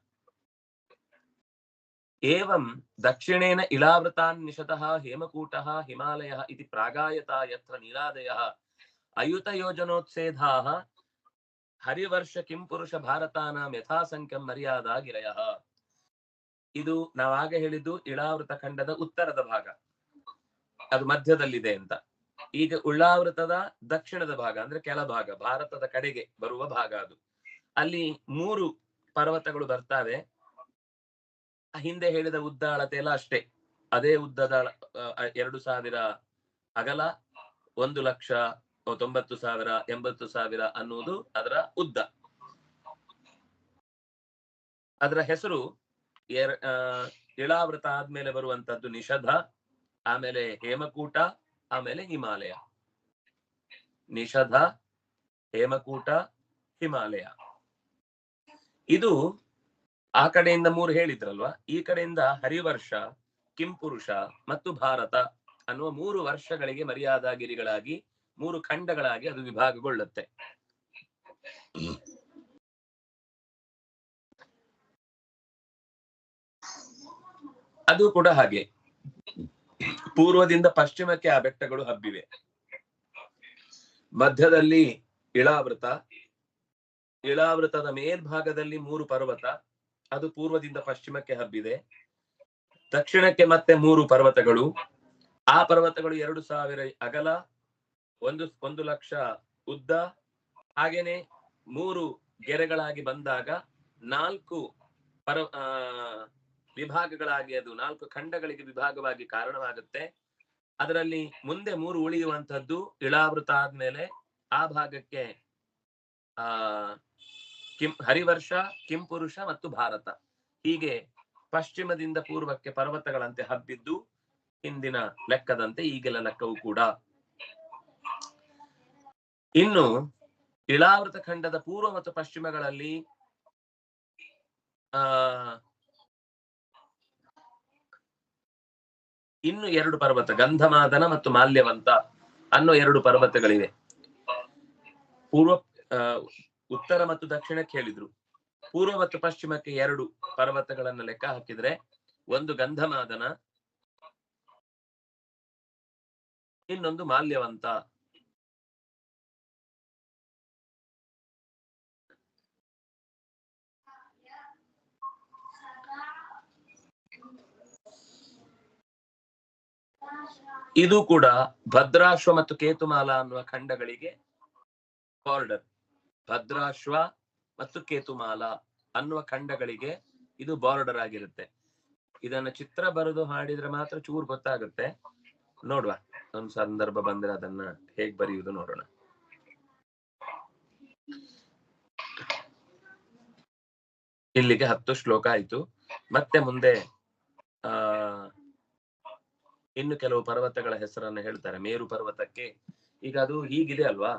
ಏವಂ ದಕ್ಷಿಣೇನ ಇಳಾವೃತಾನ್ ನಿಶತಃ ಹೇಮಕೂಟಃ ಹಿಮಾಲಯಃ ಇತಿ ಪ್ರಾಗಾಯತಾ ಯತ್ರ ನೀಲಾದಯಃ ಅಯುತ ಯೋಜನೋತ್ಸೇಧಾಃ ಹರಿವರ್ಷ ಕಿಂ ಪುರುಷ ಭಾರತಾನಾಂ ಯಥಾಸಂಖ್ಯಂ ಮರ್ಯಾದಾ ಗಿರಯಃ. ಇದು ನಾವಾಗ ಹೇಳಿದ್ದು ಇಳಾವೃತ ಖಂಡದ ಉತ್ತರದ ಭಾಗ, ಅದು ಮಧ್ಯದಲ್ಲಿದೆ ಅಂತ. ಈಗ ಉಳ್ಳಾವೃತದ ದಕ್ಷಿಣದ ಭಾಗ ಅಂದ್ರೆ ಕೆಳಭಾಗ, ಭಾರತದ ಕಡೆಗೆ ಬರುವ ಭಾಗ ಅದು. ಅಲ್ಲಿ 3 ಪರ್ವತಗಳು ಬರ್ತಾವೆ. ಹಿಂದೆ ಹೇಳಿದ ಉದ್ದ ಅಳತೆ ಎಲ್ಲ ಅಷ್ಟೇ, ಅದೇ ಉದ್ದದ 2000 ಅಗಲ, 1,90,000 80,000 ಅನ್ನುವುದು ಅದರ ಉದ್ದ. ಅದರ ಹೆಸರು ಇಳಾವೃತ ಆದ್ಮೇಲೆ ಬರುವಂತದ್ದು ನಿಷಧ, ಆಮೇಲೆ ಹೇಮಕೂಟ, ಆಮೇಲೆ ಹಿಮಾಲಯ. ನಿಷಧ, ಹೇಮಕೂಟ, ಹಿಮಾಲಯ. ಇದು ಆ ಕಡೆಯಿಂದ 3 ಹೇಳಿದ್ರಲ್ವಾ, ಈ ಕಡೆಯಿಂದ ಹರಿವರ್ಷ, ಕಿಂಪುರುಷ ಮತ್ತು ಭಾರತ ಅನ್ನುವ 3 ವರ್ಷಗಳಿಗೆ ಮರ್ಯಾದಾಗಿರಿಗಳಾಗಿ 3 ಖಂಡಗಳಾಗಿ ಅದು ವಿಭಾಗಗೊಳ್ಳುತ್ತೆ. ಅದು ಕೂಡ ಹಾಗೆ ಪೂರ್ವದಿಂದ ಪಶ್ಚಿಮಕ್ಕೆ ಆ ಬೆಟ್ಟಗಳು ಹಬ್ಬಿವೆ. ಮಧ್ಯದಲ್ಲಿ ಇಳಾವೃತ, ಇಳಾವೃತದ ಮೇಲ್ಭಾಗದಲ್ಲಿ 3 ಪರ್ವತ, ಅದು ಪೂರ್ವದಿಂದ ಪಶ್ಚಿಮಕ್ಕೆ ಹಬ್ಬಿದೆ. ದಕ್ಷಿಣಕ್ಕೆ ಮತ್ತೆ 3 ಪರ್ವತಗಳು, ಆ ಪರ್ವತಗಳು 2,000 ಅಗಲ, 1,00,000 ಉದ್ದ. ಹಾಗೇನೆ 3 ಗೆರೆಗಳಾಗಿ ಬಂದಾಗ 4 ವಿಭಾಗಗಳಾಗಿ, ಅದು 4 ಖಂಡಗಳಿಗೆ ವಿಭಾಗವಾಗಿ ಕಾರಣವಾಗುತ್ತೆ. ಅದರಲ್ಲಿ ಮುಂದೆ 3 ಉಳಿಯುವಂತದ್ದು ಇಳಾವೃತ ಆದ್ಮೇಲೆ ಆ ಭಾಗಕ್ಕೆ ಹರಿವರ್ಷ, ಕಿಂಪುರುಷ ಮತ್ತು ಭಾರತ. ಹೀಗೆ ಪಶ್ಚಿಮದಿಂದ ಪೂರ್ವಕ್ಕೆ ಪರ್ವತಗಳಂತೆ ಹಬ್ಬಿದ್ದು ಹಿಂದಿನ ಲೆಕ್ಕದಂತೆ ಈಗೆಲ್ಲ ಲೆಕ್ಕವೂ ಕೂಡ. ಇನ್ನು ಇಳಾವೃತ ಖಂಡದ ಪೂರ್ವ ಮತ್ತು ಪಶ್ಚಿಮಗಳಲ್ಲಿ ಇನ್ನು 2 ಪರ್ವತ, ಗಂಧಮಾದನ ಮತ್ತು ಮಾಲ್ಯವಂತ ಅನ್ನೋ 2 ಪರ್ವತಗಳಿವೆ. ಉತ್ತರ ಮತ್ತು ದಕ್ಷಿಣಕ್ಕೆ ಹೇಳಿದ್ರು. ಪೂರ್ವ ಮತ್ತು ಪಶ್ಚಿಮಕ್ಕೆ 2 ಪರ್ವತಗಳನ್ನ ಲೆಕ್ಕ ಹಾಕಿದ್ರೆ, ಒಂದು ಗಂಧಮಾದನ, ಇನ್ನೊಂದು ಮಾಲ್ಯವಂತ. ಇದು ಕೂಡ ಭದ್ರಾಶ್ವ ಮತ್ತು ಕೇತುಮಾಲ ಅನ್ನುವ ಖಂಡಗಳಿಗೆ ಬಾರ್ಡರ್. ಭದ್ರಾಶ್ವ ಮತ್ತು ಕೇತುಮಾಲ ಅನ್ನುವ ಖಂಡಗಳಿಗೆ ಇದು ಬಾರ್ಡರ್ ಆಗಿರುತ್ತೆ. ಇದನ್ನ ಚಿತ್ರ ಬರೆದು ಹಾಡಿದ್ರೆ ಮಾತ್ರ ಚೂರು ಗೊತ್ತಾಗುತ್ತೆ. ನೋಡುವ, ಒಂದು ಸಂದರ್ಭ ಬಂದ್ರೆ ಅದನ್ನ ಹೇಗ್ ಬರೆಯುವುದು ನೋಡೋಣ. ಇಲ್ಲಿಗೆ 10 ಶ್ಲೋಕ ಆಯ್ತು. ಮತ್ತೆ ಮುಂದೆ ಇನ್ನು ಕೆಲವು ಪರ್ವತಗಳ ಹೆಸರನ್ನ ಹೇಳ್ತಾರೆ. ಮೇರು ಪರ್ವತಕ್ಕೆ ಈಗ ಅದು ಹೀಗಿದೆ ಅಲ್ವಾ,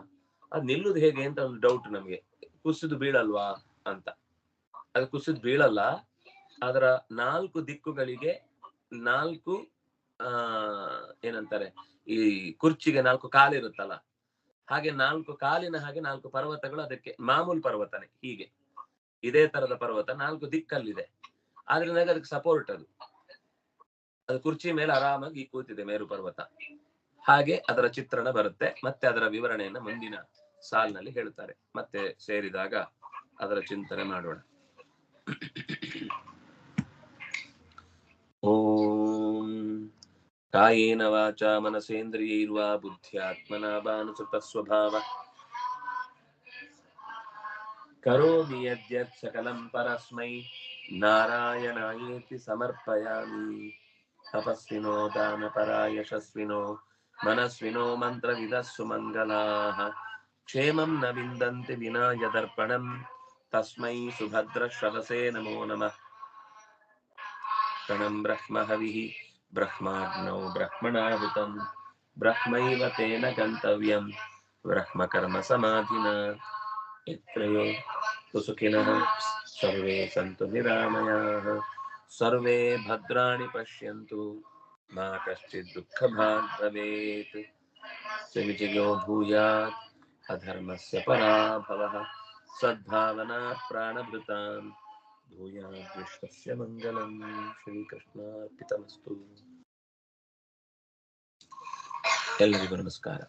ಅದು ನಿಲ್ಲುದು ಹೇಗೆ ಅಂತ ಒಂದು ಡೌಟ್ ನಮ್ಗೆ. ಕುಸಿದು ಬೀಳಲ್ವಾ ಅಂತ. ಅದು ಕುಸಿದು ಬೀಳಲ್ಲ. ಅದರ 4 ದಿಕ್ಕುಗಳಿಗೆ 4 ಏನಂತಾರೆ, ಈ ಕುರ್ಚಿಗೆ 4 ಕಾಲಿರುತ್ತಲ್ಲ, ಹಾಗೆ 4 ಕಾಲಿನ ಹಾಗೆ 4 ಪರ್ವತಗಳು ಅದಕ್ಕೆ ಮಾಮೂಲು ಪರ್ವತನೇ. ಹೀಗೆ ಇದೇ ತರದ ಪರ್ವತ 4 ದಿಕ್ಕಲ್ಲಿದೆ. ಆದ್ರಿಂದ ಅದಕ್ಕೆ ಸಪೋರ್ಟ್, ಅದು ಕುರ್ಚಿ ಮೇಲೆ ಆರಾಮಾಗಿ ಕೂತಿದೆ ಮೇರು ಪರ್ವತ. ಹಾಗೆ ಅದರ ಚಿತ್ರಣ ಬರುತ್ತೆ. ಮತ್ತೆ ಅದರ ವಿವರಣೆಯನ್ನ ಮುಂದಿನ ಸಾಲಿನಲ್ಲಿ ಹೇಳ್ತಾರೆ. ಮತ್ತೆ ಸೇರಿದಾಗ ಅದರ ಚಿಂತನೆ ಮಾಡೋಣ. ಓಂ ಕಾಯೇನ ವಾಚಾ ಮನಸೇಂದ್ರಿಯೈರ್ವಾ ಬುದ್ಧ್ಯಾತ್ಮನಾ ಭಾನುಸೃತ ಸ್ವಭಾವ ಕರೋಮಿ ಯದ್ಯತ್ ಸಕಲಂ ಪರಸ್ಮೈ ನಾರಾಯಣಾಯೇತಿ ಸಮರ್ಪಯಾಮಿ. ತಪಸ್ವಿನೋ ದಾನಪರಾ ಯಶಸ್ವಿನೋ ಮನಸ್ವಿನೋ ಮಂತ್ರವಿದಸ್ಸು ಮಂಗಲಾಃ ಕ್ಷೇಮಂ ನ ವಿಂದಂತಿ ವಿನಾ ಯದರ್ಪಣಂ ತಸ್ಮೈ ಸುಭದ್ರಶ್ರವಸೇ ನಮೋ ನಮಃ. ಕಣಂ ಬ್ರಹ್ಮ ಹವಿಃ ಬ್ರಹ್ಮಾಗ್ನೌ ಬ್ರಹ್ಮಣಾಹುತಂ ಬ್ರಹ್ಮೈವ ತೇನ ಗಂತವ್ಯಂ ಬ್ರಹ್ಮ ಕರ್ಮ ಸಮಾಧಿನಾ. ಇತ್ರಯೋ ಸುಖಿನಃ ಸರ್ವೇ ಸಂತು ನಿರಾಮಯಾಃ ಸರ್ವೇ ಭದ್ರಾಣಿ ಪಶ್ಯಂತು ಮಾ ಕಶ್ಚಿತ್ ದುಃಖಭಾಗ್ ಭವೇತ್. ವಿಜಯೋ ಭೂಯಾತ್ ಅಧರ್ಮಸ್ಯ ಪರಾಭವಃ ಸದ್ಭಾವನಾ ಪ್ರಾಣಭೃತಾಂ ಭೂಯಾತ್ ವಿಶ್ವಸ್ಯ ಮಂಗಲಂ. ಶ್ರೀಕೃಷ್ಣಾರ್ಪಿತಮಸ್ತು. ಎಲ್ಲರಿಗೂ ನಮಸ್ಕಾರ.